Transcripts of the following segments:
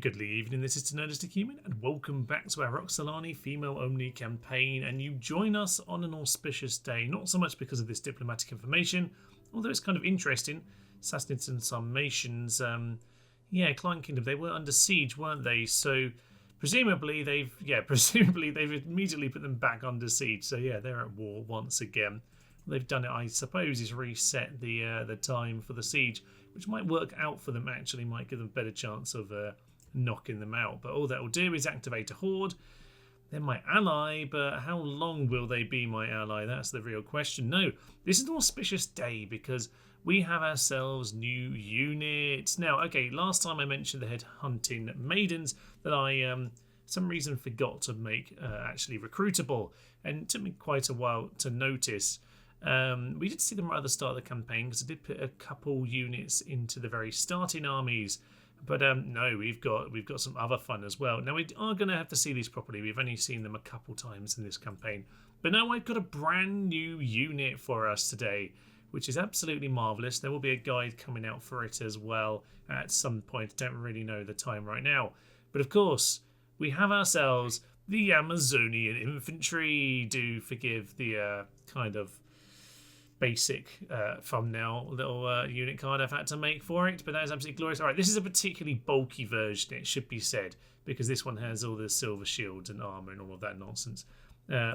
Good evening, this is Nerdistic Human, and welcome back to our Roxolani female-only campaign. And you join us on an auspicious day, not so much because of this diplomatic information, although it's kind of interesting. Sassanids and Sarmatians, Client Kingdom, they were under siege, weren't they? So presumably they've immediately put them back under siege. So yeah, they're at war once again. What they've done, it, I suppose, is reset the time for the siege, which might work out for them. Actually, might give them a better chance of knocking them out. But all that will do is activate a Horde. They're my ally, but how long will they be my ally? That's the real question. No, this is an auspicious day because we have ourselves new units. Now, okay, last time I mentioned the head-hunting maidens that I, some reason, forgot to make actually recruitable. And it took me quite a while to notice. We did see them right at the start of the campaign because I did put a couple units into the very starting armies. But no, we've got some other fun as well. Now, we are going to have to see these properly. We've only seen them a couple times in this campaign. But now I've got a brand new unit for us today, which is absolutely marvellous. There will be a guide coming out for it as well at some point. I don't really know the time right now. But of course, we have ourselves the Amazonian infantry. Do forgive the kind of basic thumbnail little unit card I've had to make for it, but that is absolutely glorious. Alright, this is a particularly bulky version, it should be said, because this one has all the silver shields and armour and all of that nonsense.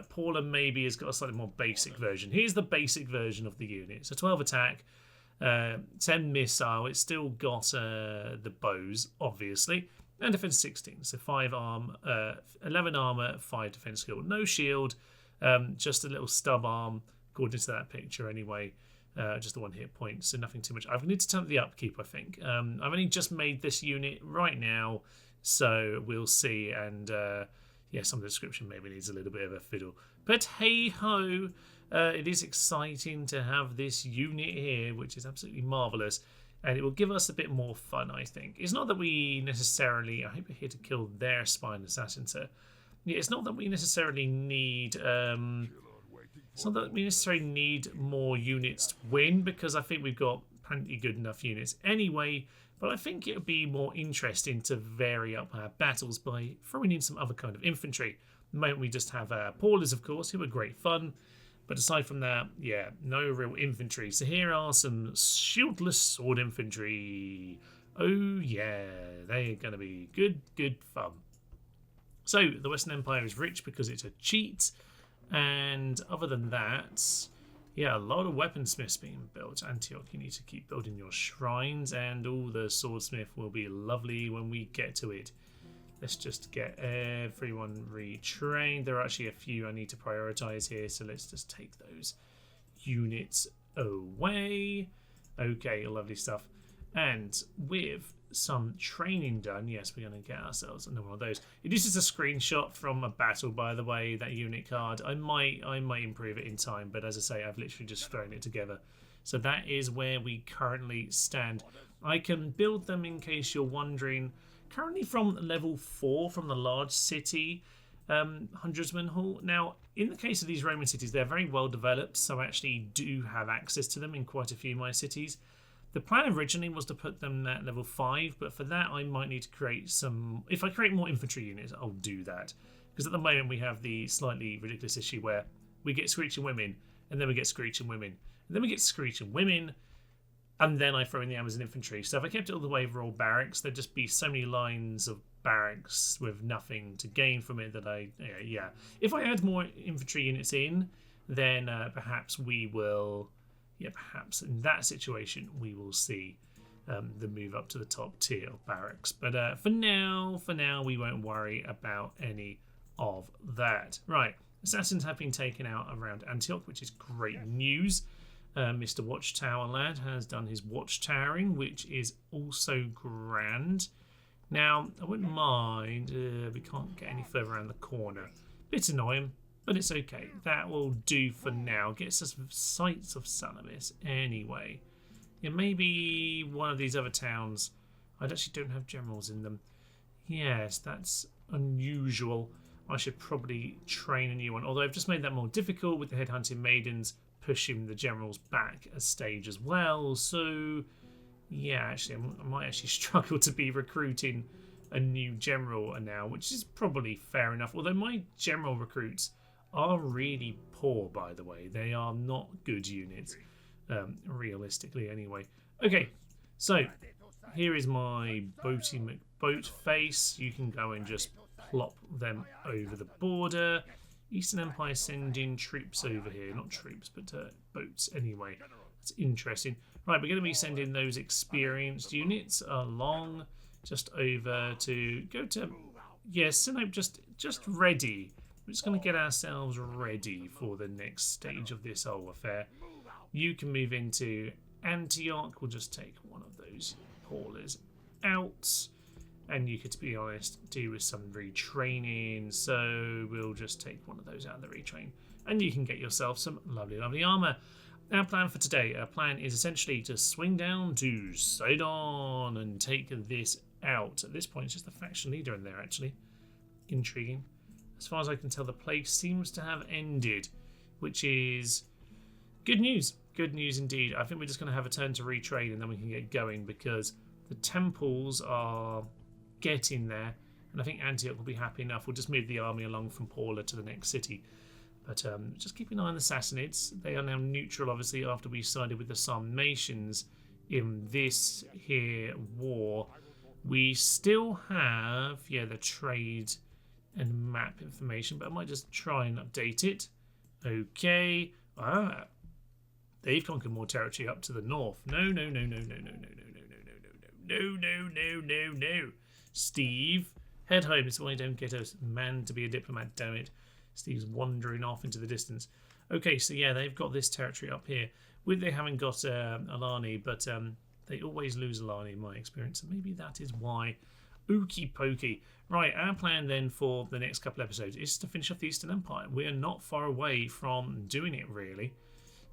Paula maybe has got a slightly more basic version. Here's the basic version of the unit. So 12 attack, 10 missile, it's still got the bows, obviously, and defense 16. So 11 armour, 5 defense skill. No shield, just a little stub arm, according to that picture anyway, just the 1 hit point, so nothing too much. I need to turn up the upkeep, I think. I've only just made this unit right now, so we'll see. And some of the description maybe needs a little bit of a fiddle. But hey-ho, it is exciting to have this unit here, which is absolutely marvellous. And it will give us a bit more fun, I think. It's not that we necessarily... I hope we're here to kill their spine assassin, sir. Yeah, it's not that we necessarily need... It's not that we necessarily need more units to win, because I think we've got plenty good enough units anyway, but I think it would be more interesting to vary up our battles by throwing in some other kind of infantry. The moment we just have Paulers, of course, who are great fun, but aside from that, yeah, no real infantry. So here are some shieldless sword infantry. Oh yeah, they're going to be good fun. So the Western Empire is rich because it's a cheat. And other than that, yeah, a lot of weaponsmiths being built. Antioch, you need to keep building your shrines, and all the swordsmith will be lovely when we get to it. Let's just get everyone retrained. There are actually a few I need to prioritize here, so let's just take those units away. Okay, lovely stuff. And with some training done, yes, we're going to get ourselves another one of those. It is just a screenshot from a battle, by the way, that unit card. I might improve it in time, but as I say, I've literally just thrown it together. So that is where we currently stand. I can build them, in case you're wondering, currently from level 4 from the large city Hundredsman Hall. Now, in the case of these Roman cities, they're very well developed, so I actually do have access to them in quite a few of my cities. The plan originally was to put them at level 5, but for that I might need to create some... If I create more infantry units, I'll do that. Because at the moment we have the slightly ridiculous issue where we get Screeching Women, and then we get Screeching Women, and then we get Screeching Women, and then I throw in the Amazon infantry. So if I kept it all the way for all barracks, there'd just be so many lines of barracks with nothing to gain from it that yeah. If I add more infantry units in, then perhaps we will... Yeah, perhaps in that situation we will see the move up to the top tier of barracks. But for now, we won't worry about any of that. Right, assassins have been taken out around Antioch, which is great news. Mr. Watchtower Lad has done his watchtowering, which is also grand. Now, I wouldn't mind, we can't get any further around the corner. Bit annoying. But it's okay. That will do for now. Gets us sights of Salamis anyway. Yeah, maybe one of these other towns. I actually don't have generals in them. Yes, that's unusual. I should probably train a new one. Although I've just made that more difficult with the headhunting maidens pushing the generals back a stage as well. So, yeah, actually, I might actually struggle to be recruiting a new general now, which is probably fair enough. Although my general recruits are really poor, by the way. They are not good units, realistically anyway. Okay, so here is my boat face. You can go and just plop them over the border. Eastern Empire sending troops over here. Not troops, but boats anyway. That's interesting. Right, we're going to be sending those experienced units along just over to go to... Yes, no, just ready. We're just going to get ourselves ready for the next stage of this whole affair. You can move into Antioch. We'll just take one of those haulers out. And you could, to be honest, do with some retraining. So we'll just take one of those out of the retrain. And you can get yourself some lovely, lovely armour. Our plan for today, our plan is essentially to swing down to Sidon and take this out. At this point, it's just the faction leader in there, actually. Intriguing. As far as I can tell, the plague seems to have ended, which is good news. Good news indeed. I think we're just going to have a turn to retrain and then we can get going because the temples are getting there. And I think Antioch will be happy enough. We'll just move the army along from Paula to the next city. But just keep an eye on the Sassanids. They are now neutral, obviously, after we sided with the Sarmatians in this here war. We still have, the trade and map information, but I might just try and update it. Okay. They've conquered more territory up to the north. No. Steve, head home. That's why I don't get a man to be a diplomat, damn it. Steve's wandering off into the distance. Okay, so they've got this territory up here. They haven't got Alani, but they always lose Alani in my experience. So maybe that is why. Okie pokey. Right, our plan then for the next couple episodes is to finish off the Eastern Empire. We are not far away from doing it, really.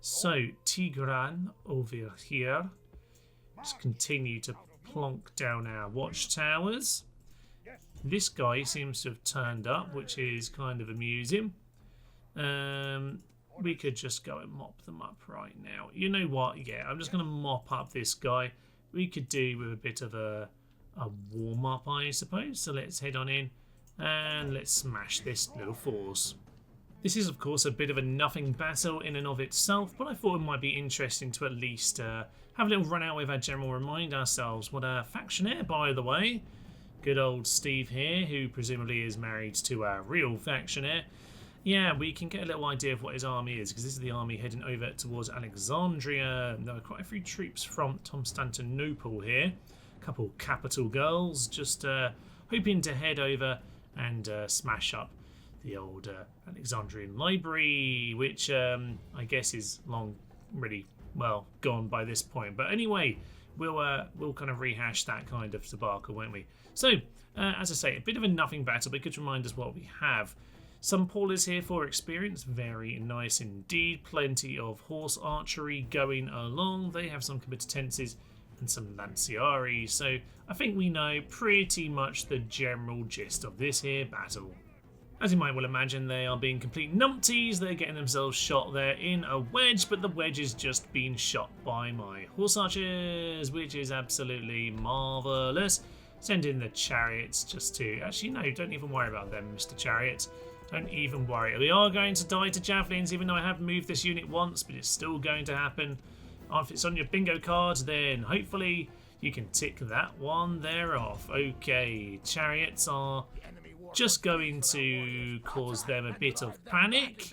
So, Tigran over here. Just continue to plonk down our watchtowers. This guy seems to have turned up, which is kind of amusing. We could just go and mop them up right now. You know what? I'm just going to mop up this guy. We could do with a bit of a warm-up, I suppose. So let's head on in and let's smash this little force. This is, of course, a bit of a nothing battle in and of itself, but I thought it might be interesting to at least have a little run out with our general, remind ourselves what a factionaire, by the way. Good old Steve here, who presumably is married to our real factionaire. Yeah, we can get a little idea of what his army is, because this is the army heading over towards Alexandria. There are quite a few troops from Constantinople here. A couple capital girls, just hoping to head over and smash up the old Alexandrian library, which I guess is long really gone by this point. But anyway, we'll kind of rehash that kind of debacle, won't we? So, as I say, a bit of a nothing battle, but good to remind us what we have. Some Paulas here for experience, very nice indeed. Plenty of horse archery going along. They have some competences and some lanciari. So I think we know pretty much the general gist of this here battle. As you might well imagine, they are being complete numpties. They're getting themselves shot there in a wedge, but the wedge is just being shot by my horse archers, which is absolutely marvellous. Send in the chariots just to... Actually, no, don't even worry about them, Mr. Chariot. Don't even worry. We are going to die to javelins, even though I have moved this unit once, but it's still going to happen. If it's on your bingo card, then hopefully you can tick that one there off. Okay, chariots are just going to cause them a bit of panic.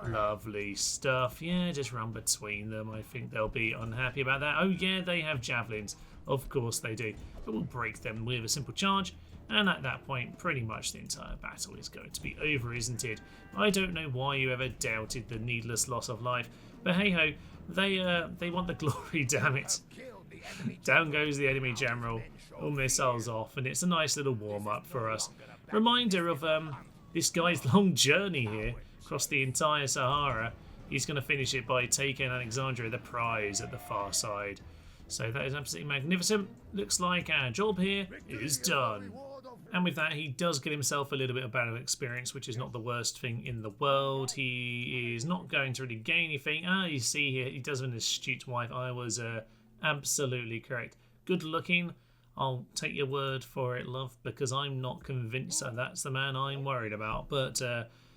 Lovely stuff. Yeah, just run between them. I think they'll be unhappy about that. Oh yeah, they have javelins. Of course they do. But we'll break them with a simple charge. And at that point, pretty much the entire battle is going to be over, isn't it? I don't know why you ever doubted the needless loss of life. But hey-ho, they want the glory, damn it. Down goes the enemy general. All missiles off. And it's a nice little warm-up for us. Reminder of this guy's long journey here across the entire Sahara. He's going to finish it by taking Alexandria, the prize, at the far side. So that is absolutely magnificent. Looks like our job here is done. And with that, he does get himself a little bit of battle experience, which is not the worst thing in the world. He is not going to really gain anything. You see here, he does have an astute wife. I was absolutely correct. Good looking. I'll take your word for it, love, because I'm not convinced that that's the man I'm worried about. But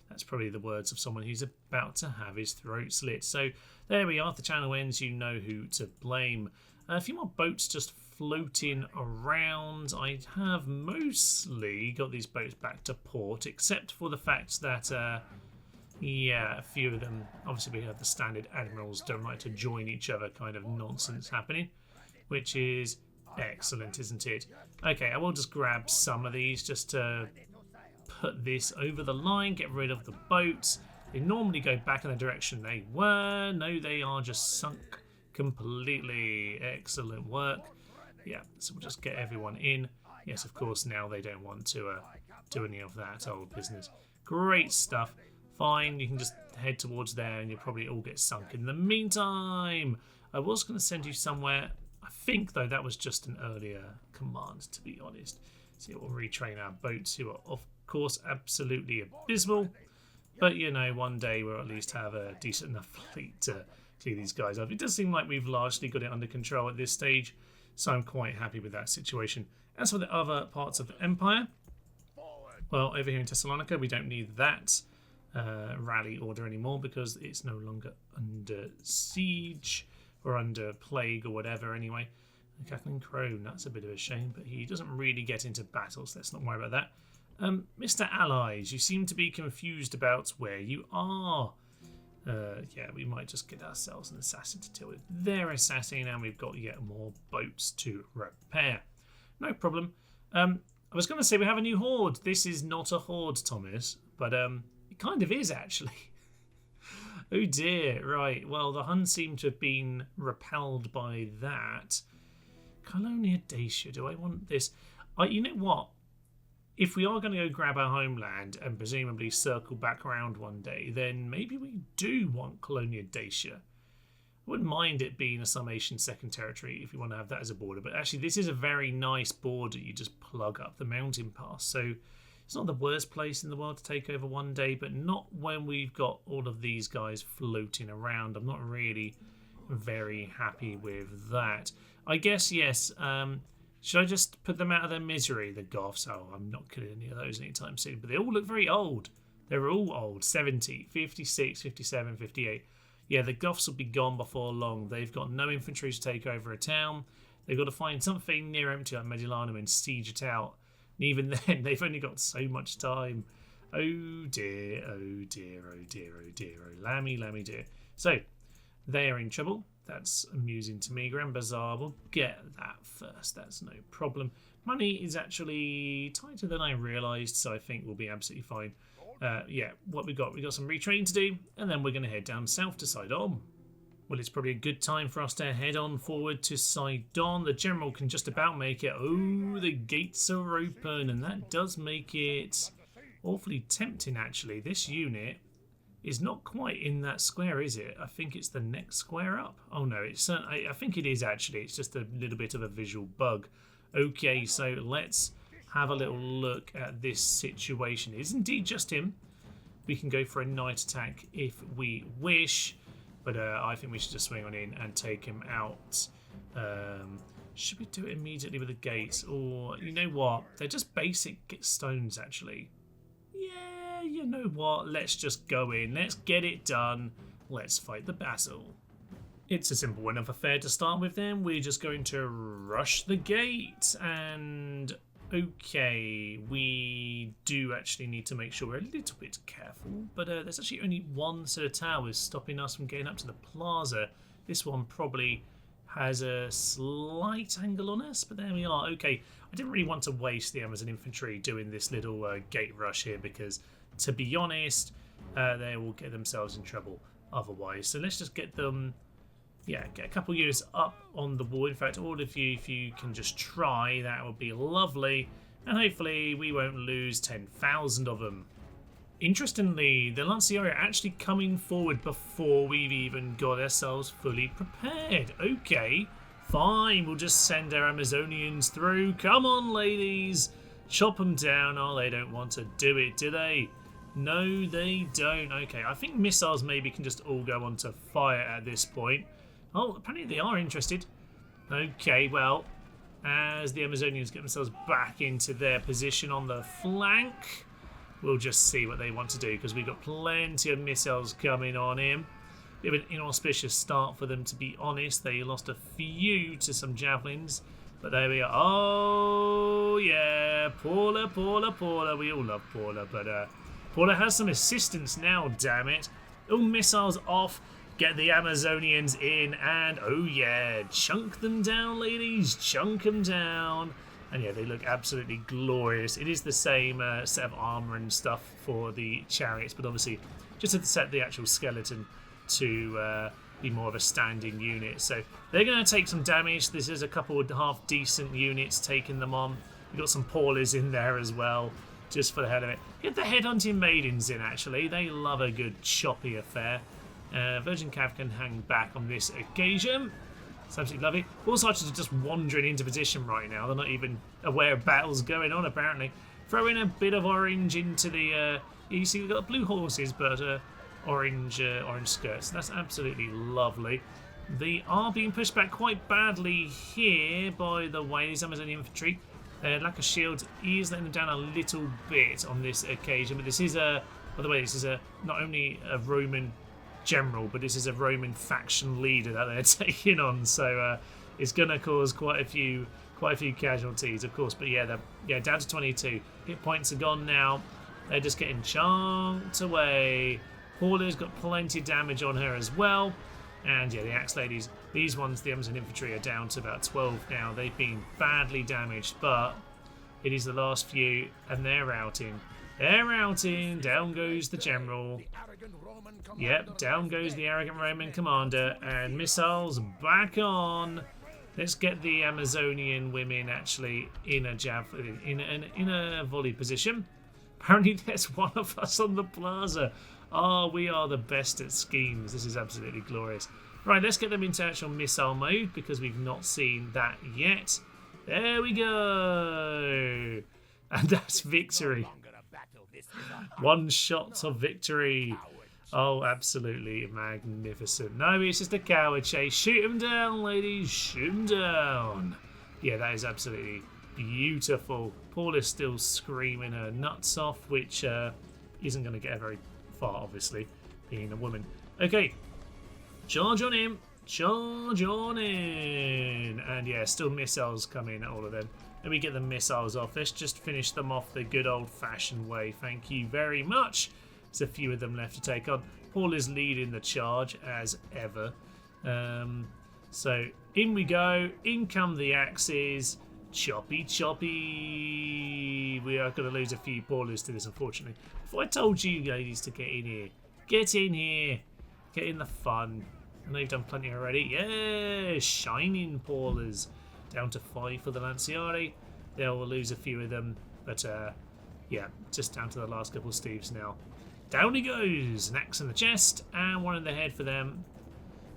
that's probably the words of someone who's about to have his throat slit. So there we are. If the channel ends, you know who to blame. A few more boats just floating around. I have mostly got these boats back to port, except for the fact that, yeah, a few of them, obviously we have the standard admirals don't like to join each other kind of nonsense happening, which is excellent, isn't it? Okay, I will just grab some of these just to put this over the line, get rid of the boats. They normally go back in the direction they were. No, they are just sunk completely. Excellent work. Yeah, so we'll just get everyone in. Yes, of course, now they don't want to do any of that old business. Great stuff. Fine, you can just head towards there and you'll probably all get sunk in the meantime. I was going to send you somewhere. I think, though, that was just an earlier command, to be honest. So we'll retrain our boats, who are, of course, absolutely abysmal. But, you know, one day we'll at least have a decent enough fleet to clear these guys up. It does seem like we've largely got it under control at this stage, so I'm quite happy with that situation. As for the other parts of the Empire, well, over here in Thessalonica, we don't need that rally order anymore because it's no longer under siege or under plague or whatever anyway. Kathleen Crone, that's a bit of a shame, but he doesn't really get into battles. Let's not worry about that. Mr. Allies, you seem to be confused about where you are. Yeah, we might just get ourselves an assassin to deal with their assassin, and we've got yet more boats to repair. No problem. I was going to say we have a new horde. This is not a horde, Thomas, but it kind of is, actually. Oh dear, right. Well, the Huns seem to have been repelled by that. Colonia Dacia, do I want this? You know what? If we are going to go grab our homeland and presumably circle back around one day, then maybe we do want Colonia Dacia. I wouldn't mind it being a summation second territory if you want to have that as a border, but actually this is a very nice border. You just plug up the mountain pass, so it's not the worst place in the world to take over one day, but not when we've got all of these guys floating around. I'm not really very happy with that. I guess, yes, should I just put them out of their misery, the Goths? Oh, I'm not killing any of those anytime soon, but they all look very old. They're all old. 70, 56, 57, 58. Yeah, the Goths will be gone before long. They've got no infantry to take over a town. They've got to find something near empty like Mediolanum and siege it out. And even then, they've only got so much time. Oh dear, oh dear, oh dear, oh dear, oh lammy, lammy dear. So, they are in trouble. That's amusing to me. Grand Bazaar, we'll get that first. That's no problem. Money is actually tighter than I realised, so I think we'll be absolutely fine. Yeah, what we got? We got some retraining to do, and then we're going to head down south to Sidon. Well, it's probably a good time for us to head on forward to Sidon. The general can just about make it. Oh, the gates are open, and that does make it awfully tempting, actually. This unit is not quite in that square, is it? I think it's the next square up. Oh no, it's I think it is actually. It's just a little bit of a visual bug. Okay, so let's have a little look at this situation. It is indeed just him. We can go for a night attack if we wish, but I think we should just swing on in and take him out. Should we do it immediately with the gates? Or, you know what? They're just basic stones, actually. Yeah, you know what? Let's just go in. Let's get it done. Let's fight the battle. It's a simple enough affair to start with then. We're just going to rush the gate. And, okay, we do actually need to make sure we're a little bit careful. But there's actually only one set of towers stopping us from getting up to the plaza. This one probably has a slight angle on us, but there we are. Okay, I didn't really want to waste the Amazon infantry doing this little gate rush here because, to be honest, they will get themselves in trouble otherwise. So let's just get them, yeah, get a couple units up on the wall. In fact, all of you, if you can just try, that would be lovely. And hopefully we won't lose 10,000 of them. Interestingly, the Lancieri are actually coming forward before we've even got ourselves fully prepared. Okay, fine, we'll just send our Amazonians through. Come on, ladies. Chop them down. Oh, they don't want to do it, do they? No, they don't. Okay, I think missiles maybe can just all go on to fire at this point. Oh, apparently they are interested. Okay, well, as the Amazonians get themselves back into their position on the flank. We'll just see what they want to do because we've got plenty of missiles coming on in. Bit of an inauspicious start for them, to be honest. They lost a few to some javelins, but there we are. Oh yeah, Paula. We all love Paula, but Paula has some assistance now, damn it. All missiles off, get the Amazonians in, and oh yeah, chunk them down, ladies, chunk them down. And yeah, they look absolutely glorious. It is the same set of armour and stuff for the chariots, but obviously just to set the actual skeleton to be more of a standing unit. So they're going to take some damage. This is a couple of half decent units taking them on. We've got some Paulas in there as well, just for the hell of it. Get the headhunting maidens in, actually. They love a good choppy affair. Virgin Cav can hang back on this occasion. It's absolutely lovely. All Archers are just wandering into position right now. They're not even aware of battles going on, apparently. Throw in a bit of orange into the... you see we've got blue horses, but orange skirts. That's absolutely lovely. They are being pushed back quite badly here, by the way, these Amazonian infantry. Lack of shields is letting them down a little bit on this occasion, but this is by the way, this is not only a Roman general, but this is a Roman faction leader that they're taking on, so it's going to cause quite a few casualties, of course. But yeah, they're down to 22. Hit points are gone now. They're just getting chunked away. Paula's got plenty of damage on her as well. And yeah, the Axe Ladies, these ones, the Amazon Infantry, are down to about 12 now. They've been badly damaged, but it is the last few, and they're routing. They're routing. Down goes the general. Yep, down goes the arrogant Roman commander, and missiles back on. Let's get the Amazonian women actually in a in a volley position. Apparently, there's one of us on the plaza. Oh, we are the best at schemes. This is absolutely glorious. Right, let's get them into actual missile mode because we've not seen that yet. There we go. And that's victory. One shot of victory. Oh, absolutely magnificent. No, it's just a coward chase. Shoot him down, ladies. Shoot him down. Yeah, that is absolutely beautiful. Paul is still screaming her nuts off, which isn't going to get her very far, obviously, being a woman. Okay, charge on him. Charge on in. And yeah, still missiles coming at all of them. Let me get the missiles off. Let's just finish them off the good old-fashioned way. Thank you very much. There's a few of them left to take on. Paul is leading the charge as ever. So in we go. In come the axes. Choppy, choppy. We are going to lose a few Paulers to this, unfortunately. If I told you ladies to get in here. Get in here. Get in the fun. I know you've done plenty already. Yeah, shining Paulers. Down to 5 for the Lanciari. They'll lose a few of them. But yeah, just down to the last couple of Steves now. Down he goes. An axe in the chest and one in the head for them.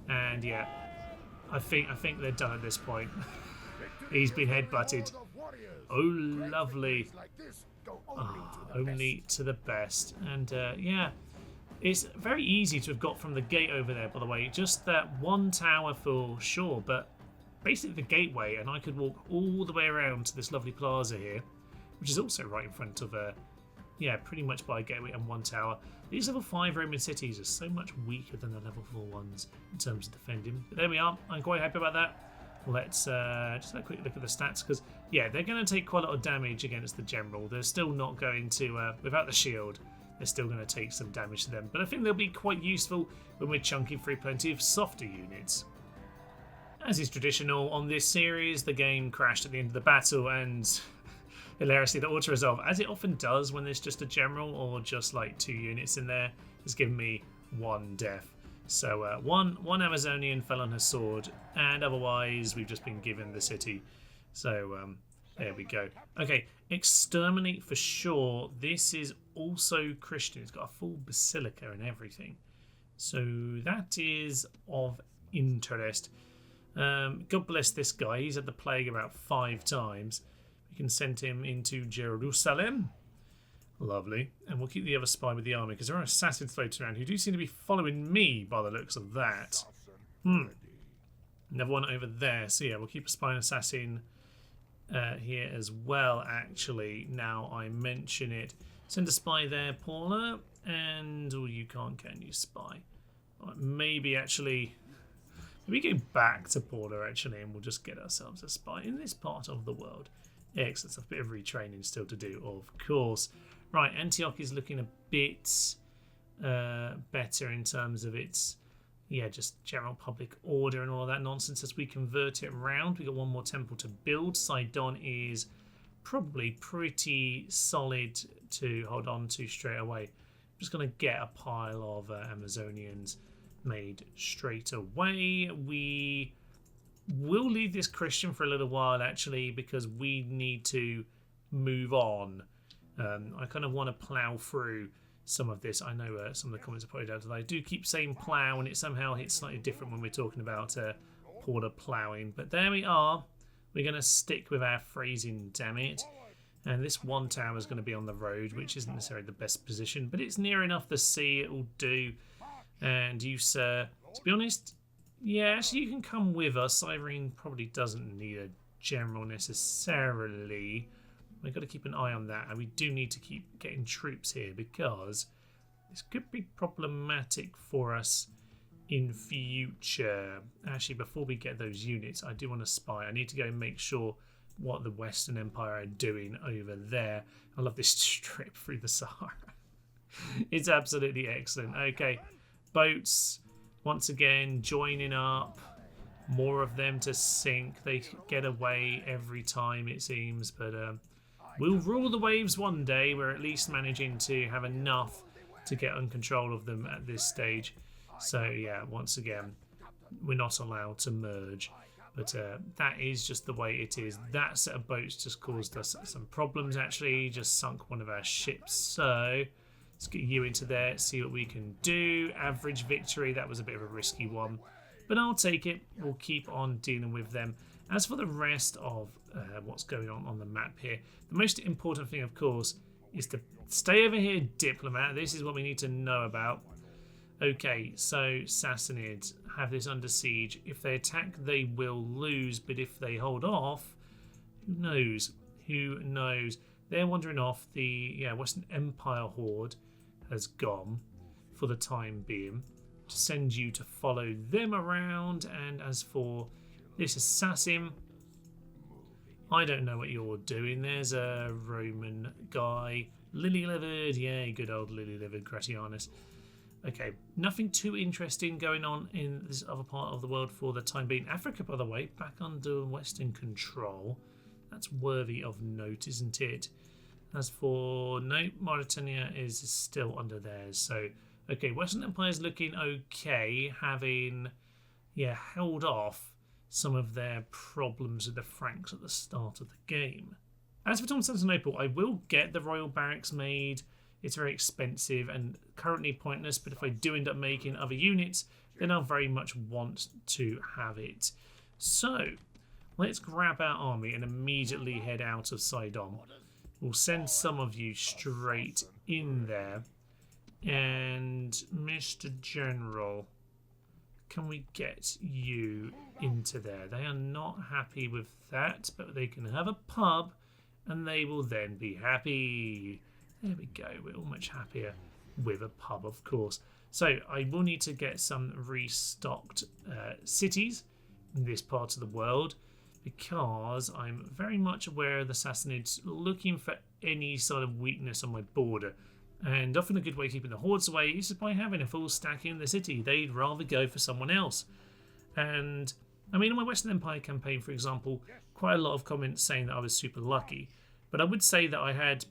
And yeah, I think they're done at this point. He's been headbutted. Oh, lovely. Oh, only to the best. And yeah, it's very easy to have got from the gate over there, by the way. Just that one tower for sure, but basically the gateway, and I could walk all the way around to this lovely plaza here, which is also right in front of yeah, pretty much by a gateway and one tower. These level 5 Roman cities are so much weaker than the level 4 ones in terms of defending. But there we are. I'm quite happy about that. Let's just have a quick look at the stats, because yeah, they're going to take quite a lot of damage against the general. They're still not going to, without the shield, they're still going to take some damage to them. But I think they'll be quite useful when we're chunking through plenty of softer units. As is traditional on this series, the game crashed at the end of the battle, and hilariously the auto-resolve, as it often does when there's just a general or just like 2 units in there, has given me 1 death. So one Amazonian fell on her sword, and otherwise we've just been given the city. So there we go. Okay, exterminate for sure. This is also Christian. It's got a full basilica and everything. So that is of interest. God bless this guy. He's had the plague about 5 times. We can send him into Jerusalem. Lovely. And we'll keep the other spy with the army, because there are assassins floating around who do seem to be following me by the looks of that. Another one over there. So yeah, we'll keep a spy and assassin here as well, actually. Now I mention it. Send a spy there, Paula. And you can't, can you, spy? Right, maybe actually... We go back to Paula, actually, and we'll just get ourselves a spy in this part of the world. Excellent. A bit of retraining still to do, of course. Right, Antioch is looking a bit better in terms of its, just general public order and all that nonsense. As we convert it around, we got one more temple to build. Sidon is probably pretty solid to hold on to straight away. I'm just going to get a pile of Amazonians made straight away. We will leave this Christian for a little while, actually, because we need to move on. I kind of want to plough through some of this. I know some of the comments are pointed out that I do keep saying plough, and it somehow hits slightly different when we're talking about Porter ploughing. But there we are. We're going to stick with our phrasing, damn it. And this one tower is going to be on the road, which isn't necessarily the best position, but it's near enough the sea, it will do. And you, sir, to be honest, actually you can come with us. Irene probably doesn't need a general necessarily. We've got to keep an eye on that, and we do need to keep getting troops here because this could be problematic for us in future. Actually, before we get those units, I do want to spy. I need to go and make sure what the Western Empire are doing over there. I love this strip through the Sahara. It's absolutely excellent. Okay. Boats, once again, joining up. More of them to sink. They get away every time, it seems. But we'll rule the waves one day. We're at least managing to have enough to get on control of them at this stage. So, once again, we're not allowed to merge. But that is just the way it is. That set of boats just caused us some problems, actually. Just sunk one of our ships. So... let's get you into there, see what we can do. Average victory, that was a bit of a risky one. But I'll take it. We'll keep on dealing with them. As for the rest of what's going on the map here, the most important thing, of course, is to stay over here, Diplomat. This is what we need to know about. Okay, so Sassanids have this under siege. If they attack, they will lose. But if they hold off, who knows? Who knows? They're wandering off. The Western Empire Horde has gone for the time being to send you to follow them around. And as for this assassin, I don't know what you're doing. There's a Roman guy, lily-livered, good old lily-livered Gratianus. Okay, nothing too interesting going on in this other part of the world for the time being. Africa, by the way, back under Western control. That's worthy of note, isn't it? As for, no, Mauritania is still under theirs. So, okay, Western Empire's looking okay, having, held off some of their problems with the Franks at the start of the game. As for Constantinople, I will get the Royal Barracks made. It's very expensive and currently pointless, but if I do end up making other units, then I'll very much want to have it. So, let's grab our army and immediately head out of Sidon. We'll send some of you straight in there. And Mr. General, can we get you into there? They are not happy with that, but they can have a pub and they will then be happy. There we go. We're all much happier with a pub, of course. So I will need to get some restocked cities in this part of the world, because I'm very much aware of the Sassanids looking for any sort of weakness on my border. And often a good way of keeping the hordes away is by having a full stack in the city. They'd rather go for someone else. And, I mean, in my Western Empire campaign, for example, quite a lot of comments saying that I was super lucky. But I would say that I had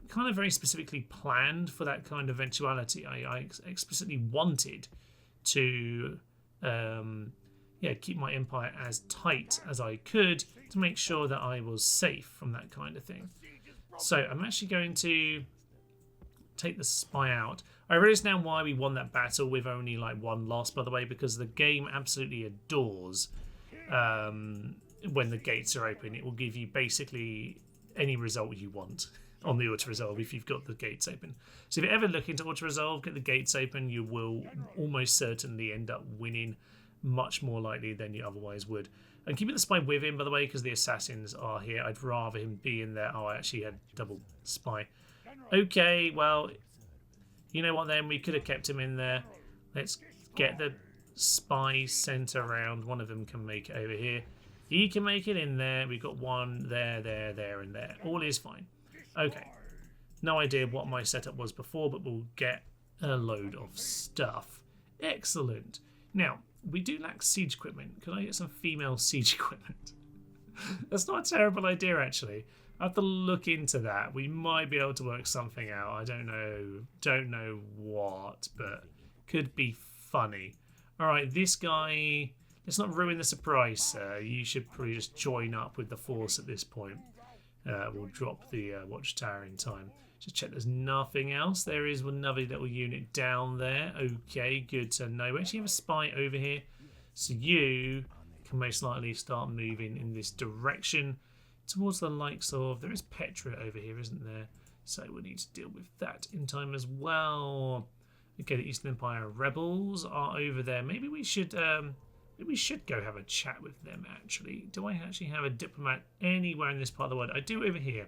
kind of very specifically planned for that kind of eventuality. I explicitly wanted to keep my empire as tight as I could to make sure that I was safe from that kind of thing. So I'm actually going to take the spy out. I realize now why we won that battle with only like one loss, by the way, because the game absolutely adores when the gates are open. It will give you basically any result you want on the auto-resolve if you've got the gates open. So if you're ever looking to auto-resolve, get the gates open, you will almost certainly end up winning, much more likely than you otherwise would. And keeping the spy with him, by the way, because the assassins are here. I'd rather him be in there. Oh, I actually had double spy. Okay, well, you know what then? We could have kept him in there. Let's get the spy sent around. One of them can make it over here. He can make it in there. We've got one there, there, and there. All is fine. Okay. No idea what my setup was before, but we'll get a load of stuff. Excellent. Now, we do lack siege equipment. Could I get some female siege equipment? That's not a terrible idea, actually. I have to look into that. We might be able to work something out. I don't know what, but could be funny. All right, this guy. Let's not ruin the surprise, sir. You should probably just join up with the force at this point. We'll drop the watchtower in time. Just check there's nothing else. There is another little unit down there. Okay, good to know. We actually have a spy over here. So you can most likely start moving in this direction towards the likes of... There is Petra over here, isn't there? So we need to deal with that in time as well. Okay, the Eastern Empire rebels are over there. Maybe we should go have a chat with them, actually. Do I actually have a diplomat anywhere in this part of the world? I do over here.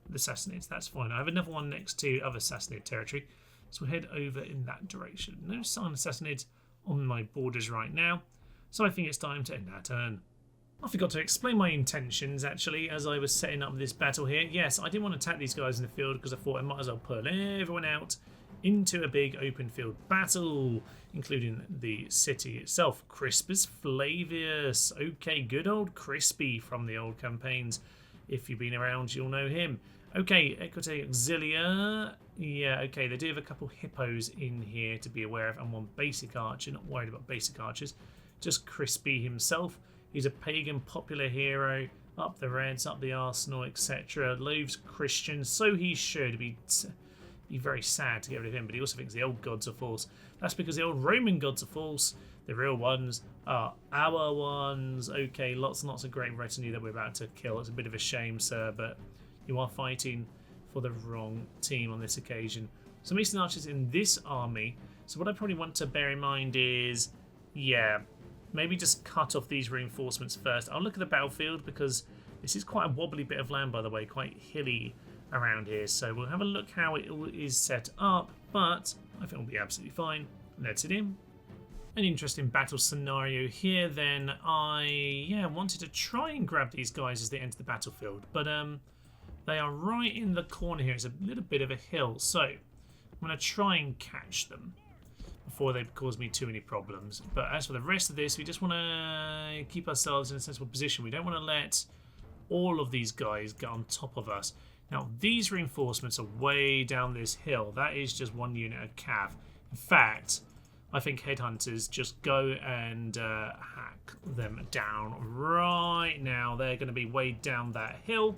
The Sassanids, that's fine. I have another one next to other Sassanid territory, so we'll head over in that direction. No sign of Sassanids on my borders right now, so I think it's time to end our turn. I forgot to explain my intentions, actually, as I was setting up this battle here. Yes, I didn't want to attack these guys in the field because I thought I might as well pull everyone out into a big open field battle, including the city itself. Crispus Flavius. Okay, good old Crispy from the old campaigns. If you've been around, you'll know him. Okay, Equite Auxilia. Yeah, okay, they do have a couple hippos in here to be aware of, and one basic archer. Not worried about basic archers. Just Crispy himself. He's a pagan popular hero. Up the Reds, up the Arsenal, etc. Loathes Christians, so he should be very sad to get rid of him, but he also thinks the old gods are false. That's because the old Roman gods are false. The real ones are our ones. Okay, lots and lots of great retinue that we're about to kill. It's a bit of a shame, sir, but you are fighting for the wrong team on this occasion. Some Eastern archers in this army. So what I probably want to bear in mind is, yeah, maybe just cut off these reinforcements first. I'll look at the battlefield because this is quite a wobbly bit of land, by the way, quite hilly around here. So we'll have a look how it is set up, but I think it'll be absolutely fine. Let's hit in. An interesting battle scenario here then. I wanted to try and grab these guys as they enter the battlefield, but they are right in the corner here. It's a little bit of a hill, so I'm going to try and catch them before they cause me too many problems. But as for the rest of this, we just want to keep ourselves in a sensible position. We don't want to let all of these guys get on top of us. Now, these reinforcements are way down this hill. That is just one unit of cav. In fact, I think headhunters just go and hack them down right now. They're going to be way down that hill,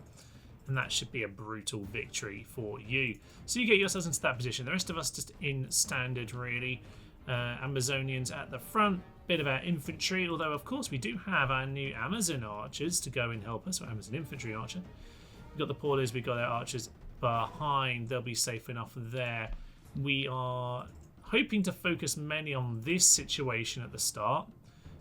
and that should be a brutal victory for you. So you get yourselves into that position. The rest of us just in standard, really. Amazonians at the front, bit of our infantry, although of course we do have our new Amazon archers to go and help us. So Amazon infantry archer. We've got the Paulers, we've got our archers behind. They'll be safe enough there. We are hoping to focus mainly on this situation at the start,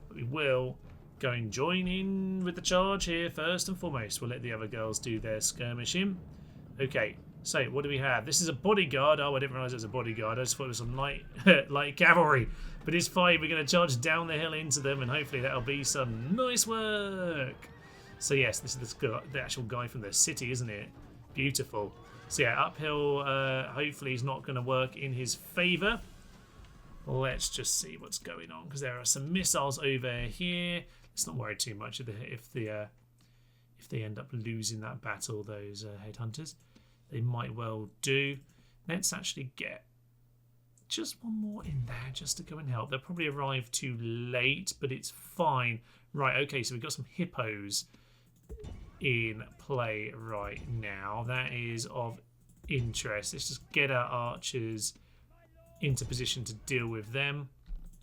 but we will go and join in with the charge here first and foremost. We'll let the other girls do their skirmishing. Okay, so what do we have? This is a bodyguard. Oh, I didn't realise it was a bodyguard. I just thought it was some light cavalry. But it's fine. We're going to charge down the hill into them, and hopefully that'll be some nice work. So yes, this is the actual guy from the city, isn't it? Beautiful. So yeah, uphill, hopefully he's not going to work in his favour. Let's just see what's going on, because there are some missiles over here. Let's not worry too much if they end up losing that battle, those headhunters. They might well do. Let's actually get just one more in there just to go and help. They'll probably arrive too late, but it's fine. Right, okay, so we've got some hippos in play right now. That is of interest. Let's just get our archers into position to deal with them.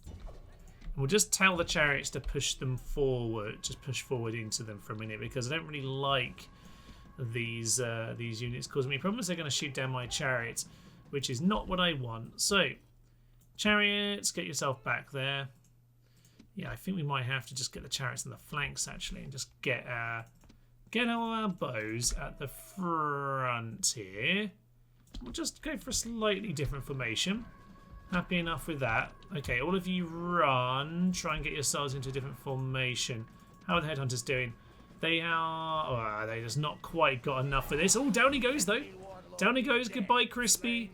And we'll just tell the chariots to push them forward, just push forward into them for a minute, because I don't really like these units causing me problems. They're going to shoot down my chariots, which is not what I want. So, chariots, get yourself back there. Yeah, I think we might have to just get the chariots on the flanks actually, and just get our bows at the front here. We'll just go for a slightly different formation. Happy enough with that. Okay, all of you run. Try and get yourselves into a different formation. How are the headhunters doing? They are... Oh, they just not quite got enough for this. Oh, down he goes, though. Down he goes. Goodbye, Crispy.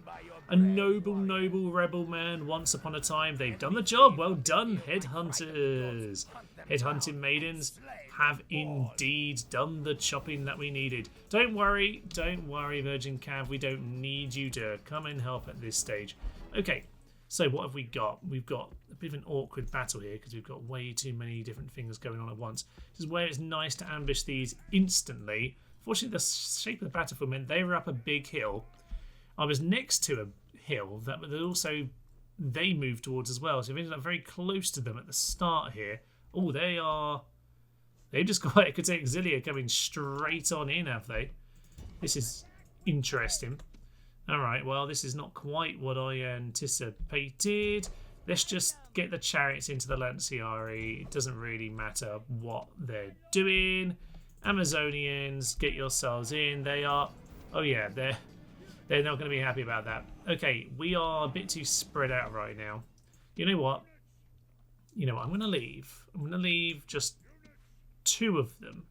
A noble, noble rebel man once upon a time. They've done the job. Well done, headhunters. Headhunting maidens have indeed done the chopping that we needed. Don't worry, Virgin Cav. We don't need you to come and help at this stage. Okay. So what have we got? We've got a bit of an awkward battle here because we've got way too many different things going on at once. This is where it's nice to ambush these instantly. Fortunately, the shape of the battlefield meant they were up a big hill. I was next to a hill that also they moved towards as well. So we ended up very close to them at the start here. Oh, they've just got Ecotec Auxilia coming straight on in, have they? This is interesting. Alright, well, this is not quite what I anticipated. Let's just get the chariots into the Lanciari. It doesn't really matter what they're doing. Amazonians, get yourselves in. They are... Oh, yeah, they're not going to be happy about that. Okay, we are a bit too spread out right now. You know what? I'm going to leave. I'm going to leave just two of them.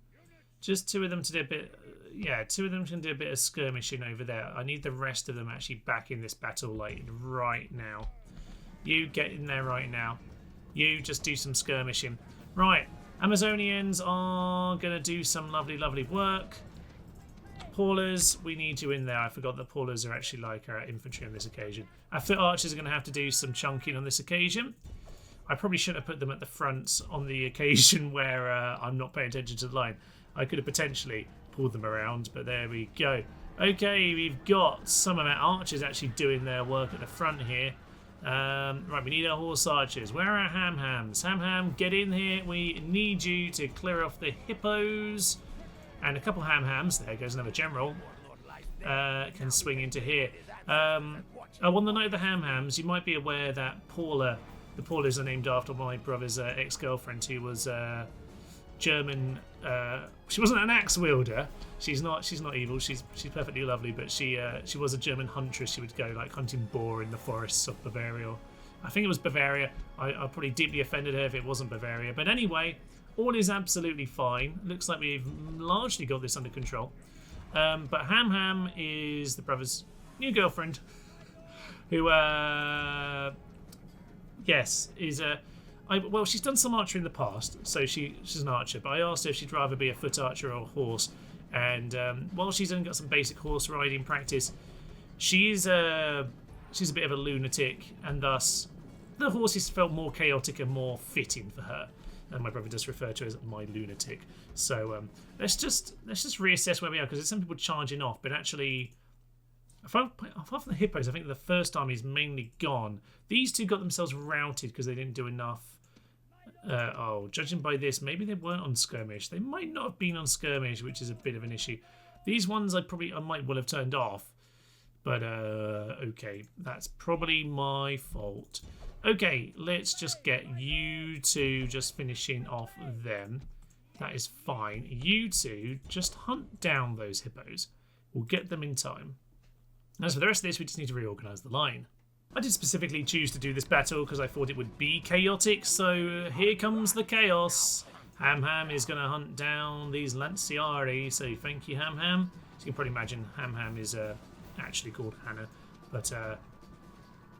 Just two of them to do a bit... Yeah, two of them can do a bit of skirmishing over there. I need the rest of them actually back in this battle like right now. You get in there right now. You just do some skirmishing. Right, Amazonians are going to do some lovely, lovely work. Paulers, we need you in there. I forgot that Paulers are actually like our infantry on this occasion. Our foot archers are going to have to do some chunking on this occasion. I probably should have put them at the front on the occasion where I'm not paying attention to the line. I could have potentially pulled them around, but there we go. Okay, we've got some of our archers actually doing their work at the front here. Right, we need our horse archers. Where are our ham-hams? Ham-ham, get in here. We need you to clear off the hippos. And a couple ham-hams. There goes another general. Can swing into here. On the note of the ham-hams, you might be aware that Paula, the Paulas are named after my brother's ex-girlfriend, who was German. She wasn't an axe wielder. She's not evil. She's perfectly lovely. But she was a German huntress. She would go like hunting boar in the forests of Bavaria. I think it was Bavaria. I probably deeply offended her if it wasn't Bavaria. But anyway, all is absolutely fine. Looks like we've largely got this under control. But Ham Ham is the brother's new girlfriend, who yes is a. Well, she's done some archery in the past, so she's an archer, but I asked her if she'd rather be a foot archer or a horse. And while she's only got some basic horse riding practice, she's a bit of a lunatic, and thus the horses felt more chaotic and more fitting for her. And my brother does refer to her as my lunatic. So let's just reassess where we are, because there's some people charging off, but actually, apart from the hippos, I think the first army is mainly gone. These two got themselves routed because they didn't do enough. Judging by this, maybe they weren't on skirmish. They might not have been on skirmish, which is a bit of an issue. These ones I might well have turned off. But, okay, that's probably my fault. Okay, let's just get you two just finishing off them. That is fine. You two just hunt down those hippos. We'll get them in time. As for the rest of this, we just need to reorganise the line. I did specifically choose to do this battle because I thought it would be chaotic, so here comes the chaos. Ham Ham is going to hunt down these Lanciari, so thank you, Ham Ham. So you can probably imagine Ham Ham is actually called Hannah, but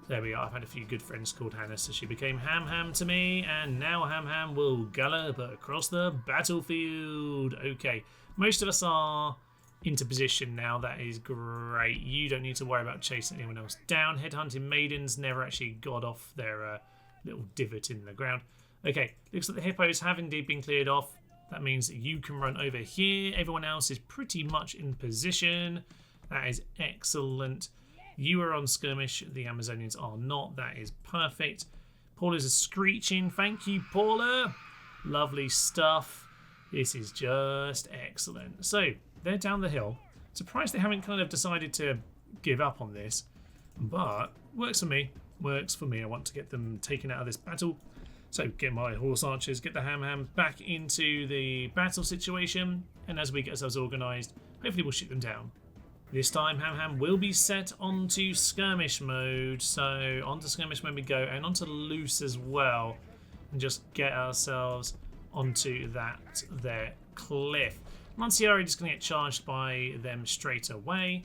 there we are. I've had a few good friends called Hannah, so she became Ham Ham to me, and now Ham Ham will gallop across the battlefield. Okay, most of us are into position now. That is great. You don't need to worry about chasing anyone else down. Headhunting maidens never actually got off their little divot in the ground. Okay, looks like the hippos have indeed been cleared off. That means that you can run over here. Everyone else is pretty much in position. That is excellent. You are on skirmish. The Amazonians are not. That is perfect. Paula's a screeching. Thank you, Paula. Lovely stuff. This is just excellent. So they're down the hill. Surprised they haven't kind of decided to give up on this, but works for me. Works for me. I want to get them taken out of this battle. So get my horse archers, get the ham back into the battle situation, and as we get ourselves organised, hopefully we'll shoot them down. This time ham will be set onto skirmish mode, so onto skirmish mode we go, and onto loose as well, and just get ourselves onto that there cliff. Lancieri just going to get charged by them straight away.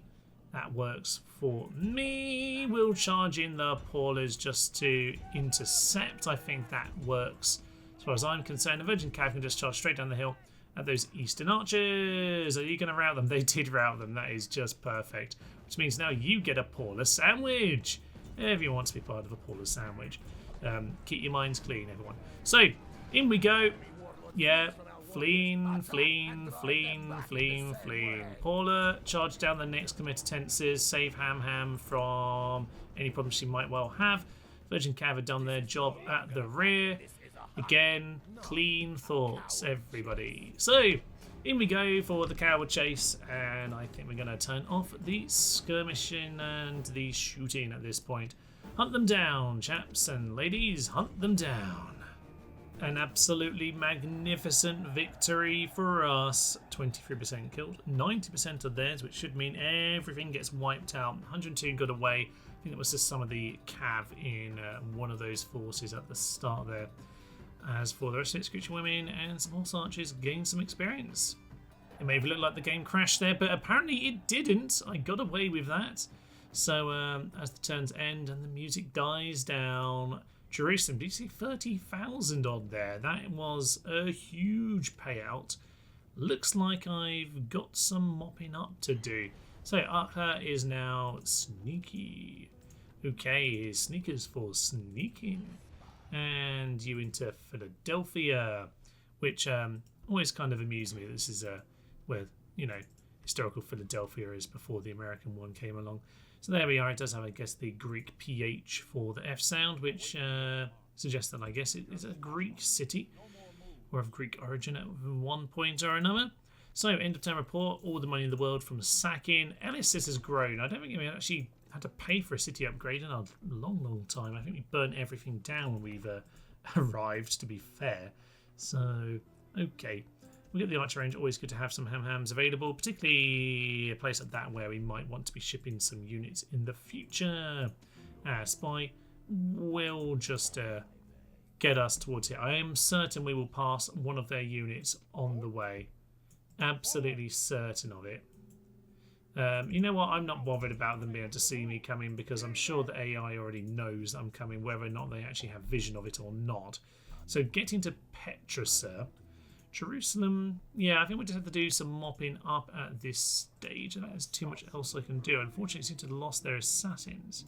That works for me. We'll charge in the Paulers just to intercept. I think that works as far as I'm concerned. The Virgin Cav can just charge straight down the hill at those Eastern Archers. Are you going to rout them? They did rout them. That is just perfect. Which means now you get a Pauler sandwich. Everyone wants to be part of a Pauler sandwich. Keep your minds clean, everyone. So, in we go. Yeah. Fleeing. Paula, charge down the next committances, save Ham from any problems she might well have. Virgin Cav have done their job at the rear. Again, clean thoughts, everybody. So, in we go for the coward chase, and I think we're going to turn off the skirmishing and the shooting at this point. Hunt them down, chaps and ladies, hunt them down. An absolutely magnificent victory for us. 23% killed, 90% of theirs, which should mean everything gets wiped out. 102 got away. I think it was just some of the cav in one of those forces at the start there. As for the rest of it, Screeching Women and some horse archers gained some experience. It may have looked like the game crashed there, but apparently it didn't. I got away with that. So as the turns end and the music dies down, Jerusalem, did you see 30,000 odd there? That was a huge payout. Looks like I've got some mopping up to do. So Arca is now sneaky. Okay, sneakers for sneaking. And you into Philadelphia, which always kind of amused me. This is where, you know, historical Philadelphia is before the American one came along. So there we are. It does have, I guess, the Greek PH for the F sound, which suggests that I guess it is a Greek city or of Greek origin at one point or another. So, end of term report, all the money in the world from sacking. LSS has grown. I don't think we actually had to pay for a city upgrade in a long time. I think we burnt everything down when we've arrived, to be fair. So, okay. We get the archer range, always good to have some hams available, particularly a place like that where we might want to be shipping some units in the future. Spy will just get us towards it. I am certain we will pass one of their units on the way. Absolutely certain of it. You know what? I'm not bothered about them being able to see me coming because I'm sure the AI already knows I'm coming, whether or not they actually have vision of it or not. So getting to Petra, sir. Jerusalem, yeah, I think we just have to do some mopping up at this stage, and that is too much else I can do. Unfortunately, it seems to have lost their assassins.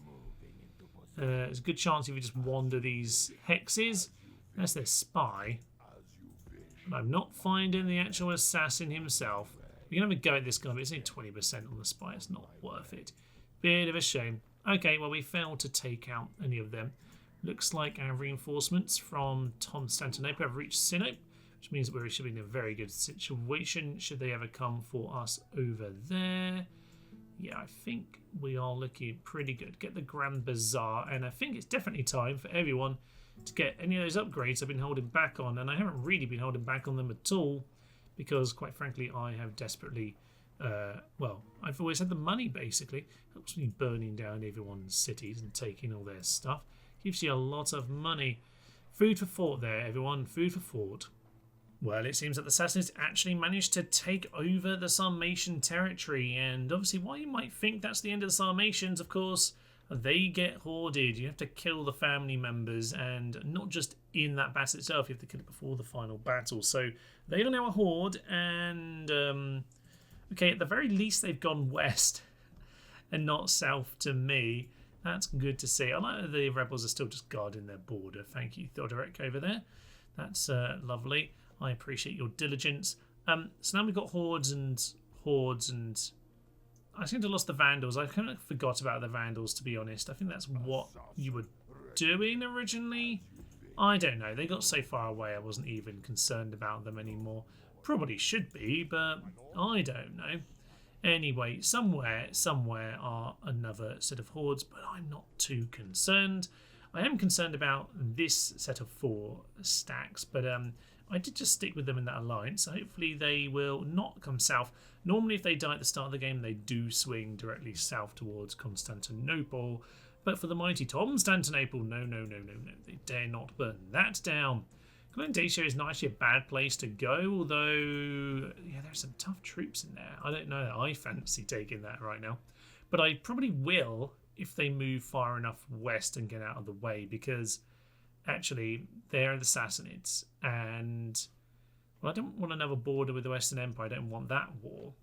There's a good chance if we just wander these hexes. That's their spy. But I'm not finding the actual assassin himself. We can have a go at this guy, but it's only 20% on the spy. It's not worth it. Bit of a shame. Okay, well, we failed to take out any of them. Looks like our reinforcements from Constantinople have reached Sinope, which means that we should be in a very good situation should they ever come for us over there. Yeah, I think we are looking pretty good. Get the Grand Bazaar, and I think it's definitely time for everyone to get any of those upgrades I've been holding back on, and I haven't really been holding back on them at all because, quite frankly, I have desperately, I've always had the money, basically. Helps me burning down everyone's cities and taking all their stuff. Gives you a lot of money. Food for thought there, everyone. Food for thought. Well, it seems that the Sassanids actually managed to take over the Sarmatian territory, and obviously why you might think that's the end of the Sarmatians, of course, they get hoarded. You have to kill the family members, and not just in that battle itself, you have to kill it before the final battle. So they are now a horde, and okay, at the very least they've gone west and not south to me. That's good to see. I like that the rebels are still just guarding their border. Thank you, Theodoric, over there. That's lovely. I appreciate your diligence. So now we've got hordes, and I seem to have lost the Vandals. I kind of forgot about the Vandals, to be honest. I think that's what you were doing originally. I don't know. They got so far away I wasn't even concerned about them anymore. Probably should be, but I don't know. Anyway, somewhere are another set of hordes, but I'm not too concerned. I am concerned about this set of 4 stacks, but I did just stick with them in that alliance, so hopefully they will not come south. Normally if they die at the start of the game, they do swing directly south towards Constantinople, but for the mighty Constantinople, no, they dare not burn that down. Consolidation is not actually a bad place to go, although, yeah, there's some tough troops in there. I don't know that I fancy taking that right now, but I probably will if they move far enough west and get out of the way, because actually they're the Sassanids, and well, I don't want another border with the Western Empire. I don't want that war.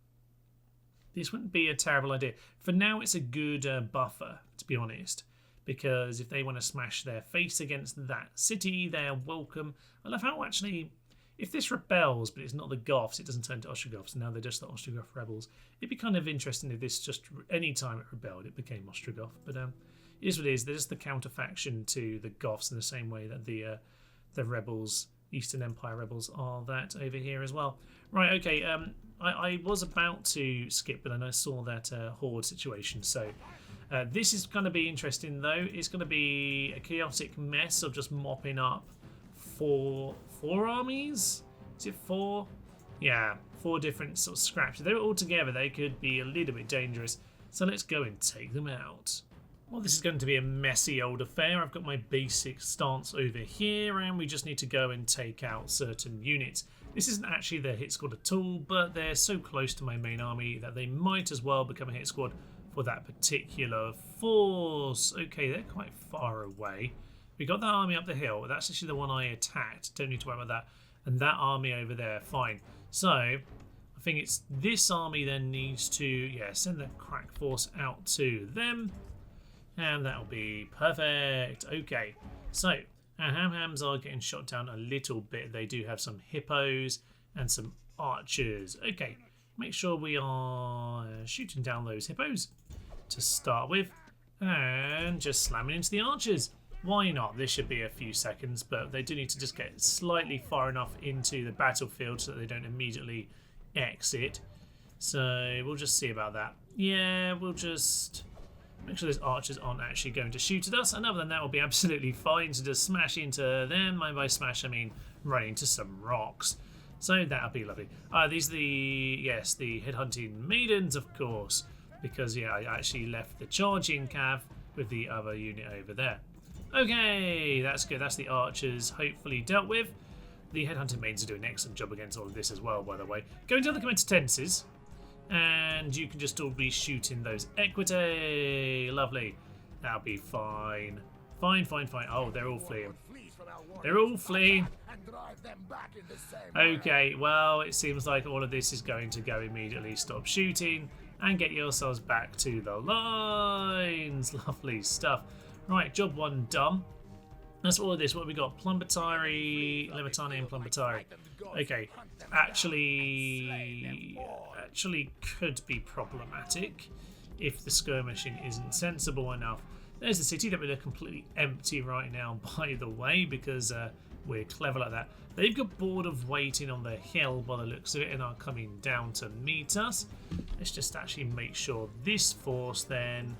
This wouldn't be a terrible idea. For now, it's a good buffer, to be honest, because if they want to smash their face against that city, they're welcome. I love how actually, if this rebels, but it's not the Goths, it doesn't turn to Ostrogoths, now they're just the Ostrogoth rebels. It'd be kind of interesting if this just, any time it rebelled, it became Ostrogoth. But it is what it is. They're just the counterfaction to the Goths in the same way that the rebels, Eastern Empire rebels, are that over here as well. Right, okay, I was about to skip, but then I saw that Horde situation, so this is going to be interesting though. It's going to be a chaotic mess of just mopping up four armies. Is it 4? Yeah, 4 different sort of scraps. If they were all together, they could be a little bit dangerous. So let's go and take them out. Well, this is going to be a messy old affair. I've got my basic stance over here, and we just need to go and take out certain units. This isn't actually their hit squad at all, but they're so close to my main army that they might as well become a hit squad for that particular force. Okay, they're quite far away. We got that army up the hill. That's actually the one I attacked. Don't need to worry about that. And that army over there, fine. So I think it's this army then needs to, yeah, send the crack force out to them. And that'll be perfect. Okay, so our ham-hams are getting shot down a little bit. They do have some hippos and some archers. Okay, make sure we are shooting down those hippos to start with. And just slamming into the archers. Why not? This should be a few seconds, but they do need to just get slightly far enough into the battlefield so that they don't immediately exit. So we'll just see about that. Yeah, we'll just make sure those archers aren't actually going to shoot at us. And other than that, we'll be absolutely fine to just smash into them. And by smash, I mean run into some rocks. So that'll be lovely. These are the headhunting maidens, of course, because yeah, I actually left the charging cav with the other unit over there. Okay, that's good. That's the archers hopefully dealt with. The headhunting maidens are doing an excellent job against all of this as well, by the way. Going down the commandances, and you can just all be shooting those equity. Lovely. That'll be fine. Fine. Oh, they're all fleeing. They're all fleeing. Okay, well, it seems like all of this is going to go immediately. Stop shooting and get yourselves back to the lines. Lovely stuff. Right, job 1 done. That's all of this. What have we got? Plumbatari, Levatani, and Plumbatari. Okay, actually could be problematic if the skirmishing isn't sensible enough. There's the city that we're completely empty right now, by the way, because we're clever like that. They've got bored of waiting on the hill by the looks of it and are coming down to meet us. Let's just actually make sure this force then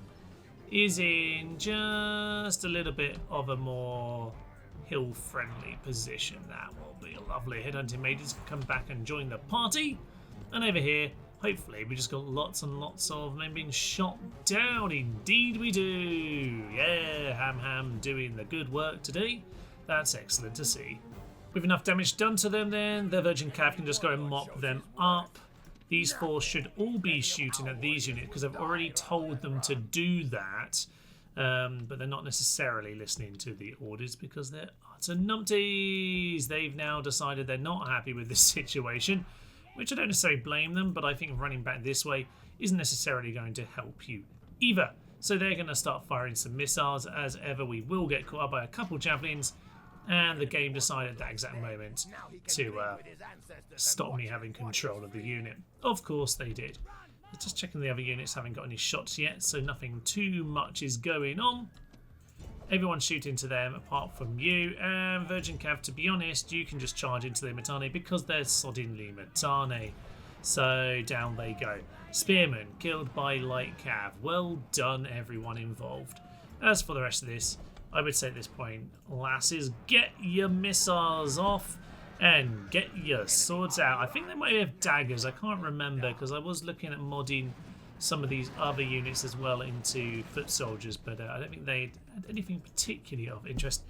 is in just a little bit of a more hill-friendly position. That will be lovely. Headhunting maidens can come back and join the party. And over here, hopefully, we just got lots and lots of men being shot down. Indeed we do. Yeah, Ham doing the good work today. That's excellent to see. With enough damage done to them then, the Virgin Cav can just go and mop them up. These 4 should all be shooting at these units because I've already told them to do that. But they're not necessarily listening to the orders because they're utter numpties. They've now decided they're not happy with this situation, which I don't necessarily blame them, but I think running back this way isn't necessarily going to help you either. So they're going to start firing some missiles. As ever, we will get caught up by a couple javelins, and the game decided at that exact moment to stop me having control of the unit. Of course they did. Just checking the other units haven't got any shots yet, so nothing too much is going on. Everyone's shooting to them apart from you, and Virgin Cav, to be honest, you can just charge into the Limitane because they're sodding Limitane. So down they go. Spearman killed by Light Cav. Well done everyone involved. As for the rest of this, I would say at this point, lasses, get your missiles off and get your swords out. I think they might have daggers. I can't remember because I was looking at modding some of these other units as well into foot soldiers, but I don't think they had anything particularly of interest.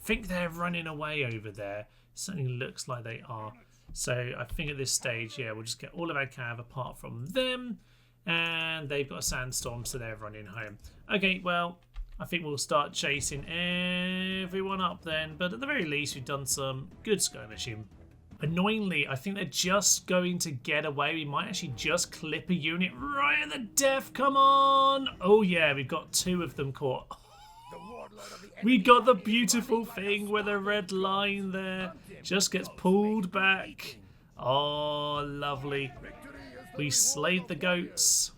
I think they're running away over there. Certainly looks like they are. So I think at this stage, yeah, we'll just get all of our cav apart from them. And they've got a sandstorm, so they're running home. Okay, well, I think we'll start chasing everyone up then. But at the very least, we've done some good skirmishing. Annoyingly, I think they're just going to get away. We might actually just clip a unit right at the death. Come on. Oh, yeah, we've got 2 of them caught. We got the beautiful thing where the red line there just gets pulled back. Oh, lovely. We slayed the goats.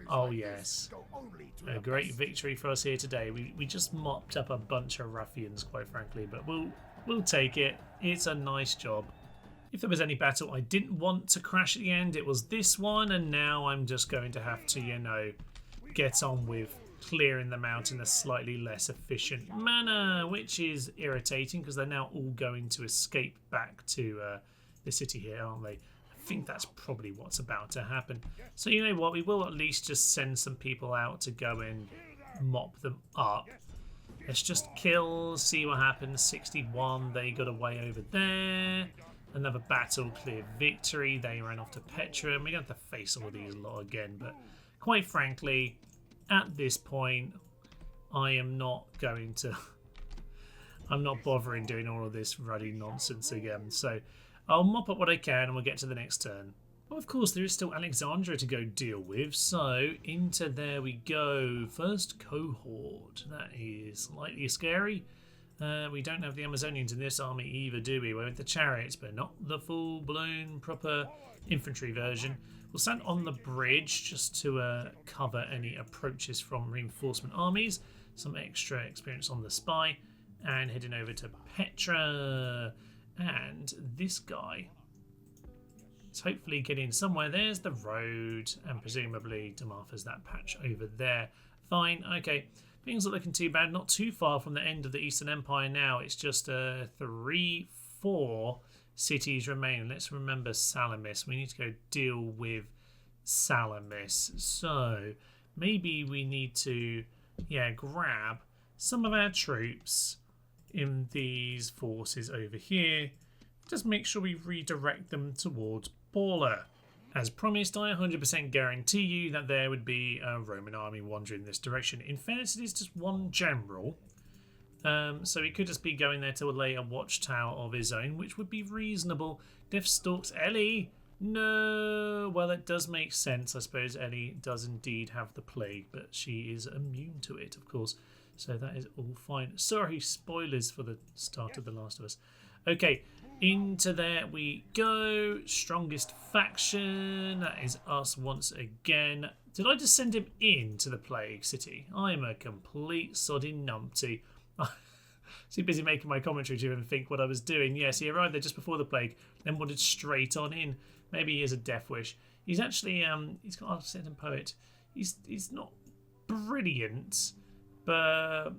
Oh, yes. A great victory for us here today. We just mopped up a bunch of ruffians, quite frankly, but we'll take it. It's a nice job. If there was any battle I didn't want to crash at the end, it was this one, and now I'm just going to have to, you know, get on with clearing them out in a slightly less efficient manner, which is irritating because they're now all going to escape back to the city here, aren't they? I think that's probably what's about to happen. So you know what, we will at least just send some people out to go and mop them up. Let's just kill, see what happens. 61, they got away over there. Another battle, clear victory. They ran off to Petra, and we're going to have to face all these lot again. But quite frankly, at this point, I am not going to... I'm not bothering doing all of this ruddy nonsense again. So I'll mop up what I can and we'll get to the next turn. Well, of course, there is still Alexandria to go deal with. So into there we go. First cohort. That is slightly scary. We don't have the Amazonians in this army either, do we? We're with the chariots, but not the full-blown proper infantry version. We'll stand on the bridge just to cover any approaches from reinforcement armies. Some extra experience on the spy. And heading over to Petra. And this guy is hopefully getting somewhere. There's the road. And presumably Damartha's that patch over there. Fine, okay. Things are looking too bad. Not too far from the end of the Eastern Empire now. It's just 3, 4 cities remain. Let's remember Salamis. We need to go deal with Salamis. So maybe we need to, yeah, grab some of our troops in these forces over here. Just make sure we redirect them towards Paula. As promised, I 100% guarantee you that there would be a Roman army wandering this direction. In fairness, it is just one general. So he could just be going there to lay a watchtower of his own, which would be reasonable. Death stalks Ellie. No. Well, it does make sense. I suppose Ellie does indeed have the plague, but she is immune to it, of course. So that is all fine. Sorry, spoilers for the start of The Last of Us. Okay, into there we go. Strongest faction. That is us once again. Did I just send him into the plague city? I'm a complete sodding numpty. So busy making my commentary to even think what I was doing. Yes, he arrived there just before the plague, then wandered straight on in. Maybe he has a death wish. He's actually he's got a certain poet. He's not brilliant, but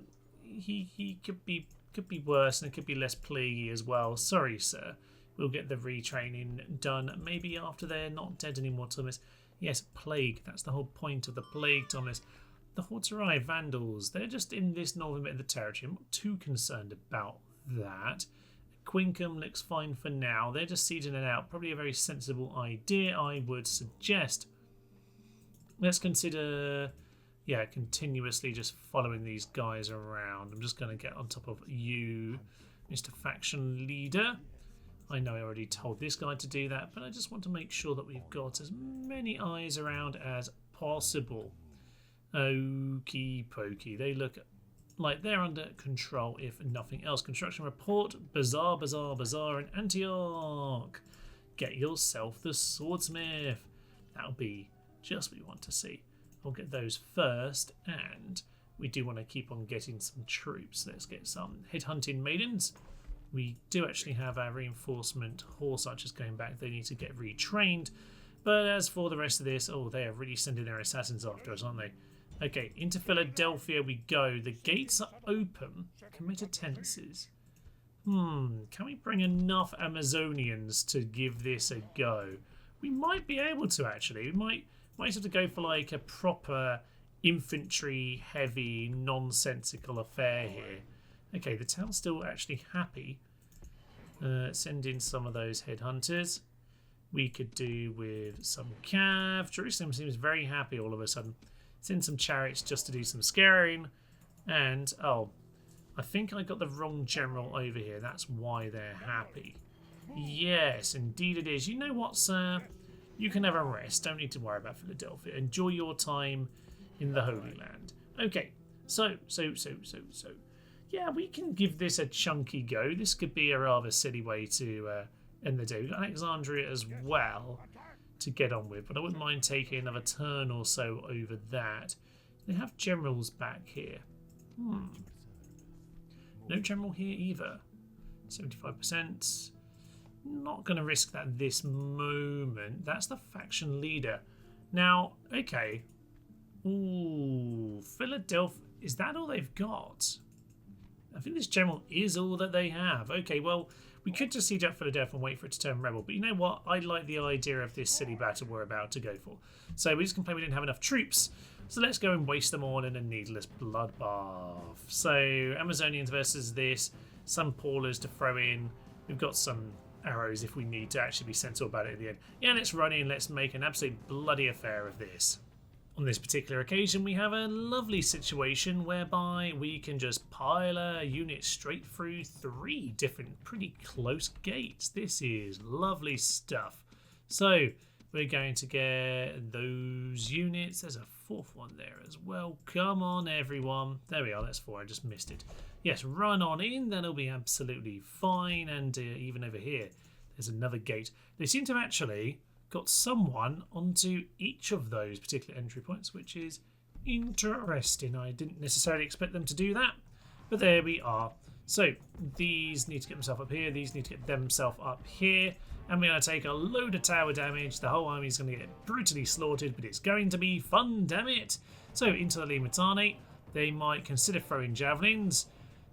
he could be worse, and it could be less plaguey as well. Sorry, sir. We'll get the retraining done maybe after they're not dead anymore, Thomas. Yes, plague. That's the whole point of the plague, Thomas. The Hordes arrive, Vandals. They're just in this northern bit of the territory. I'm not too concerned about that. Quincum looks fine for now. They're just sieging it out. Probably a very sensible idea, I would suggest. Let's consider, yeah, continuously just following these guys around. I'm just going to get on top of you, Mr. Faction Leader. I know I already told this guy to do that, but I just want to make sure that we've got as many eyes around as possible. Okie pokey. They look like they're under control, if nothing else. Construction report. Bazaar, bazaar, bazaar in Antioch. Get yourself the swordsmith. That'll be just what we want to see. I'll get those first, and we do want to keep on getting some troops. Let's get some headhunting maidens. We do actually have our reinforcement horse archers going back. They need to get retrained. But as for the rest of this, oh, they are really sending their assassins after us, aren't they? Okay, into Philadelphia we go. The gates are open. Commit attendances. Can we bring enough Amazonians to give this a go? We might be able to, actually. We might have to go for like a proper infantry heavy nonsensical affair here. Okay, the town's still actually happy. Send in some of those headhunters. We could do with some cav. Jerusalem seems very happy all of a sudden. Send some chariots just to do some scaring. And, oh, I think I got the wrong general over here. That's why they're happy. Yes, indeed it is. You know what, sir? You can have a rest. Don't need to worry about Philadelphia. Enjoy your time in the Holy Land. Okay, so. Yeah, we can give this a chunky go. This could be a rather silly way to end the day. We've got Alexandria as well to get on with, but I wouldn't mind taking another turn or so over that. They have generals back here. No general here either. 75%. Not going to risk that this moment. That's the faction leader. Now, okay. Ooh, Philadelphia. Is that all they've got? I think this general is all that they have. Okay, well, we could just siege up Philadelphia and wait for it to turn rebel. But you know what? I like the idea of this silly battle we're about to go for. So we just complain we didn't have enough troops. So let's go and waste them all in a needless bloodbath. So Amazonians versus this. Some Paulers to throw in. We've got some arrows if we need to actually be sensible about it at the end. Yeah, let's run in. Let's make an absolute bloody affair of this. On this particular occasion, we have a lovely situation whereby we can just pile a unit straight through 3 different pretty close gates. This is lovely stuff. So we're going to get those units. There's a 4th one there as well. Come on, everyone. There we are. That's 4. I just missed it. Yes, run on in. That'll be absolutely fine. And even over here, there's another gate. They seem to have actually got someone onto each of those particular entry points, which is interesting. I didn't necessarily expect them to do that, but there we are. So these need to get themselves up here, these need to get themselves up here, and we're going to take a load of tower damage. The whole army is going to get brutally slaughtered, but it's going to be fun, damn it. So into the Limitane, they might consider throwing javelins.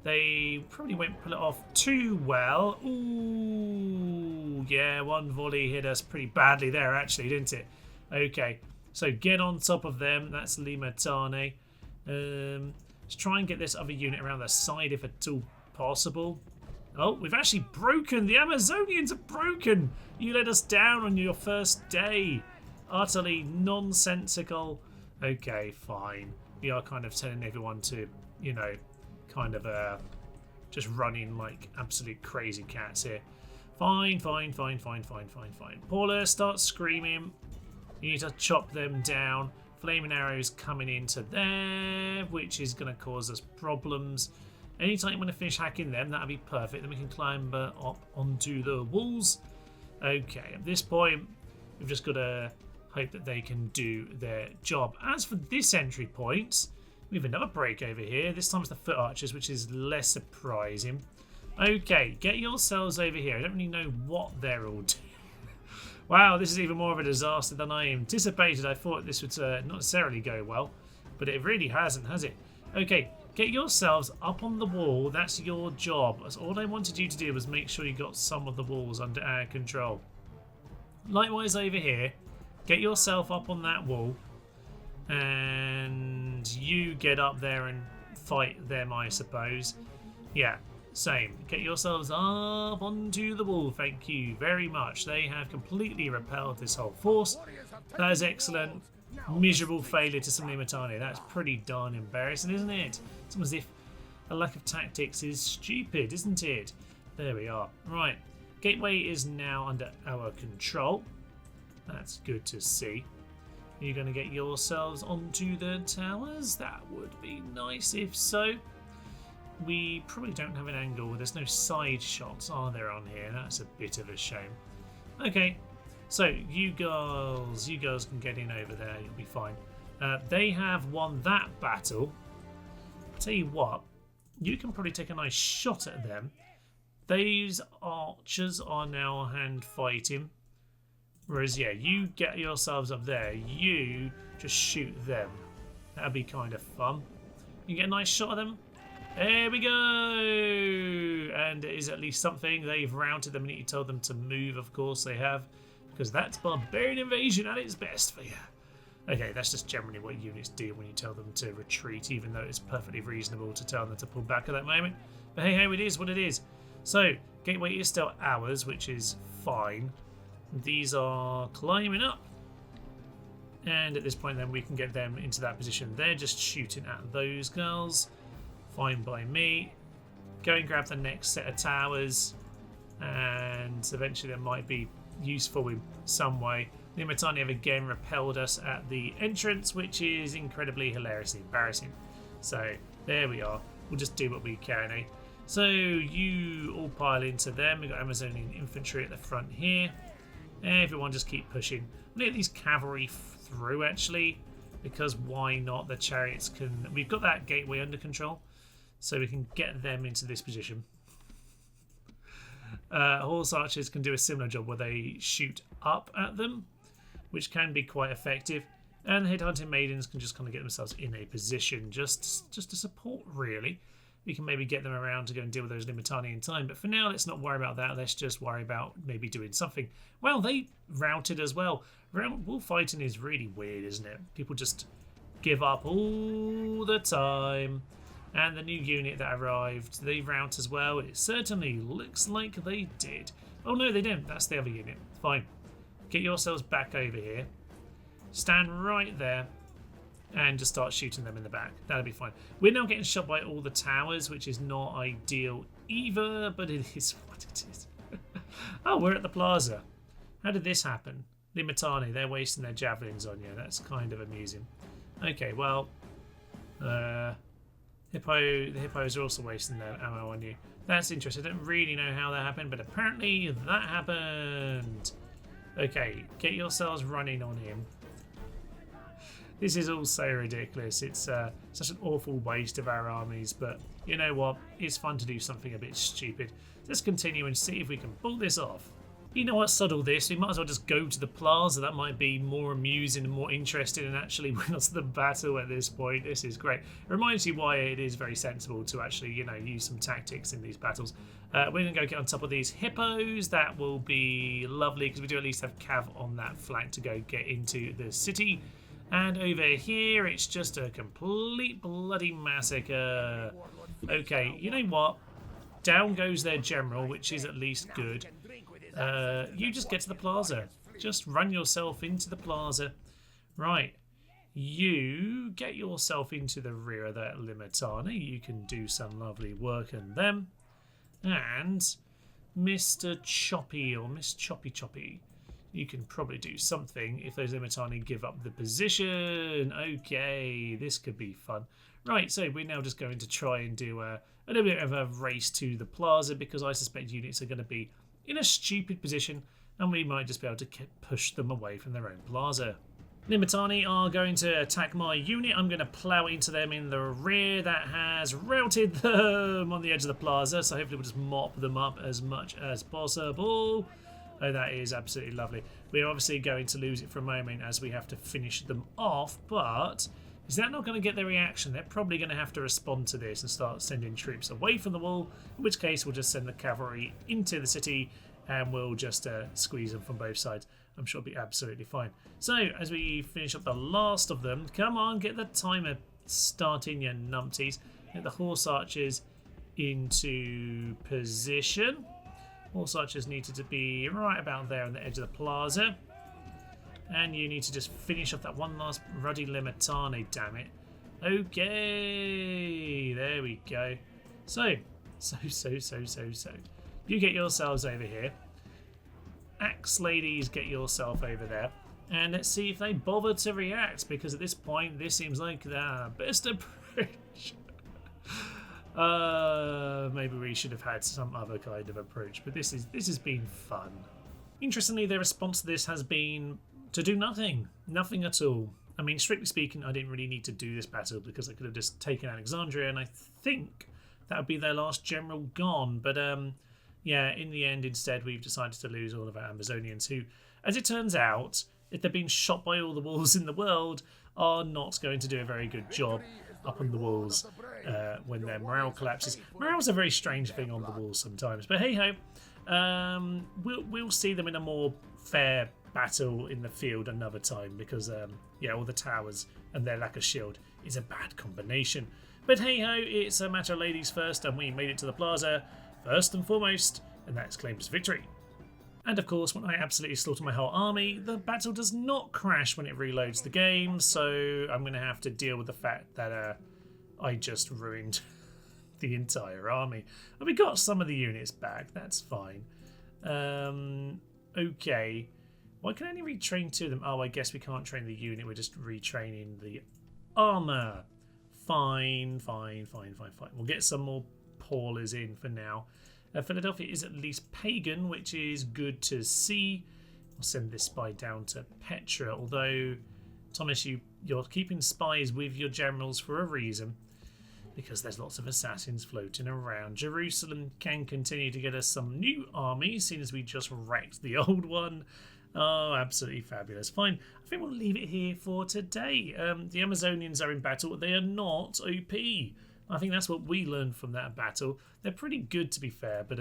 They probably won't pull it off too well. Ooh, yeah, one volley hit us pretty badly there, actually, didn't it? Okay, so get on top of them. That's Limitane. Let's try and get this other unit around the side if at all possible. Oh, we've actually broken. The Amazonians are broken. You let us down on your first day. Utterly nonsensical. Okay, fine. We are kind of telling everyone to, you know, kind of just running like absolute crazy cats here. Fine. Paula, start screaming. You need to chop them down. Flaming arrows coming into there, which is going to cause us problems. Anytime you want to finish hacking them, that'll be perfect. Then we can climb up onto the walls. Okay, at this point, we've just got to hope that they can do their job. As for this entry point, we have another break over here. This time it's the foot archers, which is less surprising. Okay, get yourselves over here. I don't really know what they're all doing. Wow, this is even more of a disaster than I anticipated. I thought this would not necessarily go well, but it really hasn't, has it? Okay, get yourselves up on the wall. That's your job. That's all I wanted you to do, was make sure you got some of the walls under our control. Likewise over here, get yourself up on that wall. And you get up there and fight them, I suppose. Yeah, same. Get yourselves up onto the wall. Thank you very much. They have completely repelled this whole force. That is excellent. Miserable failure to some Limitane. That's pretty darn embarrassing, isn't it? It's almost as if a lack of tactics is stupid, isn't it? There we are. Right. Gateway is now under our control. That's good to see. Are you going to get yourselves onto the towers? That would be nice if so. We probably don't have an angle. There's no side shots, are there, on here? That's a bit of a shame. Okay, so you girls can get in over there. You'll be fine. They have won that battle. I'll tell you what, you can probably take a nice shot at them. These archers are now hand fighting. Whereas, yeah, you get yourselves up there, you just shoot them. That'd be kind of fun. You get a nice shot of them. There we go! And it is at least something. They've routed them and you told them to move, of course they have. Because that's Barbarian Invasion at its best for you. Okay, that's just generally what units do when you tell them to retreat, even though it's perfectly reasonable to tell them to pull back at that moment. But hey, it is what it is. So, gateway is still ours, which is fine. These are climbing up. And at this point then we can get them into that position. They're just shooting at those girls. Fine by me. Go and grab the next set of towers. And eventually they might be useful in some way. The Limitani have again repelled us at the entrance, which is incredibly hilariously embarrassing. So there we are. We'll just do what we can, eh? So you all pile into them. We've got Amazonian infantry at the front here. Everyone just keep pushing. I'm gonna get these cavalry through actually, because why not? The chariots can. We've got that gateway under control, so we can get them into this position. Horse archers can do a similar job where they shoot up at them, which can be quite effective. And the headhunting maidens can just kind of get themselves in a position just to support, really. We can maybe get them around to go and deal with those Limitani in time. But for now, let's not worry about that. Let's just worry about maybe doing something. Well, they routed as well. Wolf fighting is really weird, isn't it? People just give up all the time. And the new unit that arrived, they rout as well. It certainly looks like they did. Oh no, they didn't. That's the other unit. Fine. Get yourselves back over here. Stand right there. And just start shooting them in the back. That'll be fine. We're now getting shot by all the towers, which is not ideal either, but it is what it is. Oh, we're at the plaza. How did this happen? Limitani, they're wasting their javelins on you. That's kind of amusing. Okay, well, the hippos are also wasting their ammo on you. That's interesting. I don't really know how that happened, but apparently that happened. Okay, get yourselves running on him. This is all so ridiculous. It's such an awful waste of our armies, but you know what? It's fun to do something a bit stupid. Let's continue and see if we can pull this off. You know what? Sod all this. We might as well just go to the plaza. That might be more amusing and more interesting and actually win us the battle at this point. This is great. It reminds you why it is very sensible to actually, you know, use some tactics in these battles. We're going to go get on top of these hippos. That will be lovely because we do at least have cav on that flank to go get into the city. And over here, it's just a complete bloody massacre. Okay, you know what? Down goes their general, which is at least good. You just get to the plaza. Just run yourself into the plaza. Right. You get yourself into the rear of that Limitani. You can do some lovely work on them. And Mr. Choppy or Miss Choppy, you can probably do something if those Limitani give up the position. Okay, this could be fun. Right, so we're now just going to try and do a little bit of a race to the plaza because I suspect units are going to be in a stupid position and we might just be able to push them away from their own plaza. Limitani are going to attack my unit. I'm going to plough into them in the rear. That has routed them on the edge of the plaza, so hopefully we'll just mop them up as much as possible. Oh, that is absolutely lovely. We're obviously going to lose it for a moment as we have to finish them off, but is that not going to get their reaction? They're probably going to have to respond to this and start sending troops away from the wall, in which case we'll just send the cavalry into the city and we'll just squeeze them from both sides. I'm sure it'll be absolutely fine. So, as we finish up the last of them, come on, get the timer starting, you numpties. Get the horse archers into position. Horse archers needed to be right about there on the edge of the plaza. And you need to just finish off that one last ruddy Limitani, damn it. Okay, there we go. So. You get yourselves over here. Axe ladies, get yourself over there. And let's see if they bother to react, because at this point, this seems like the best approach. Maybe we should have had some other kind of approach, but this has been fun. Interestingly, their response to this has been to do nothing at all. I mean, strictly speaking, I didn't really need to do this battle because I could have just taken Alexandria, and I think that would be their last general gone. But yeah, in the end, instead, we've decided to lose all of our Amazonians, who, as it turns out, if they're being shot by all the wolves in the world, are not going to do a very good job up on the walls when their morale collapses. Morale's a very strange thing on the walls sometimes, but hey ho. We'll see them in a more fair battle in the field another time, because yeah, all the towers and their lack of shield is a bad combination. But hey ho, it's a matter of ladies first, and we made it to the plaza first and foremost, and that's claimed as victory. And of course, when I absolutely slaughter my whole army, the battle does not crash when it reloads the game, so I'm going to have to deal with the fact that I just ruined the entire army. And we got some of the units back, that's fine. Okay. Why can I only retrain 2 of them? Oh, I guess we can't train the unit, we're just retraining the armour. Fine. We'll get some more Paulers in for now. Philadelphia is at least pagan, which is good to see. I'll send this spy down to Petra, although, Thomas, you're keeping spies with your generals for a reason, because there's lots of assassins floating around. Jerusalem can continue to get us some new armies, seeing as we just wrecked the old one. Oh, absolutely fabulous. Fine, I think we'll leave it here for today. The Amazonians are in battle. They are not OP. I think that's what we learned from that battle. They're pretty good, to be fair, but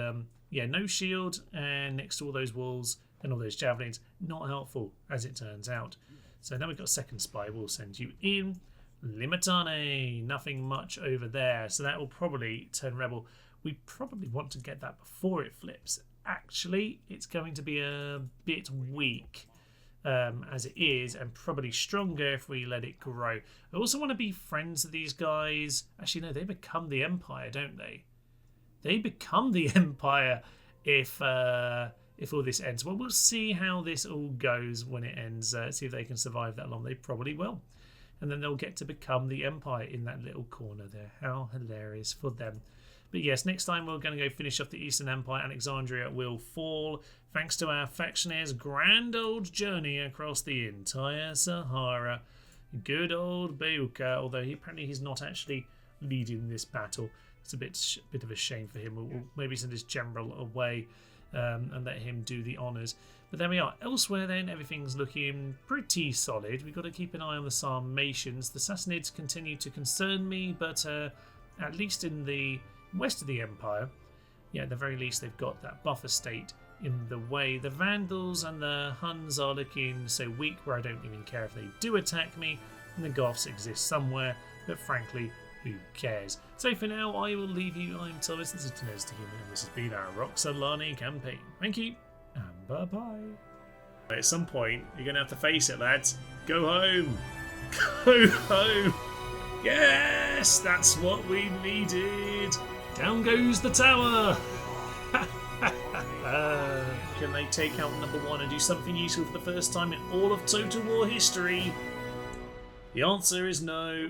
yeah, no shield, and next to all those walls and all those javelins, not helpful, as it turns out. So now we've got a second spy. We'll send you in. Limitane, nothing much over there, so that will probably turn rebel. We probably want to get that before it flips. Actually, it's going to be a bit weak as it is, and probably stronger if we let it grow. I also want to be friends with these guys. Actually, no, they become the Empire, don't they? They become the Empire if all this ends. Well, we'll see how this all goes when it ends. See if they can survive that long. They probably will. And then they'll get to become the Empire in that little corner there. How hilarious for them. But yes, next time we're going to go finish off the Eastern Empire. Alexandria will fall thanks to our factionaires' grand old journey across the entire Sahara. Good old Beuka, although he's not actually leading this battle. It's a bit of a shame for him. We'll maybe send his general away and let him do the honours. But there we are. Elsewhere then, everything's looking pretty solid. We've got to keep an eye on the Sarmatians. The Sassanids continue to concern me, but at least in the west of the Empire, yeah, at the very least they've got that buffer state in the way. The Vandals and the Huns are looking so weak where I don't even care if they do attack me, and the Goths exist somewhere, but frankly, who cares? So for now, I will leave you. I'm Thomas, this is Tenez to Human, and this has been our Roxolani campaign. Thank you, and bye-bye. At some point, you're going to have to face it, lads. Go home. Go home. Yes, that's what we needed. Down goes the tower. Can they take out number 1 and do something useful for the first time in all of Total War history? The answer is no.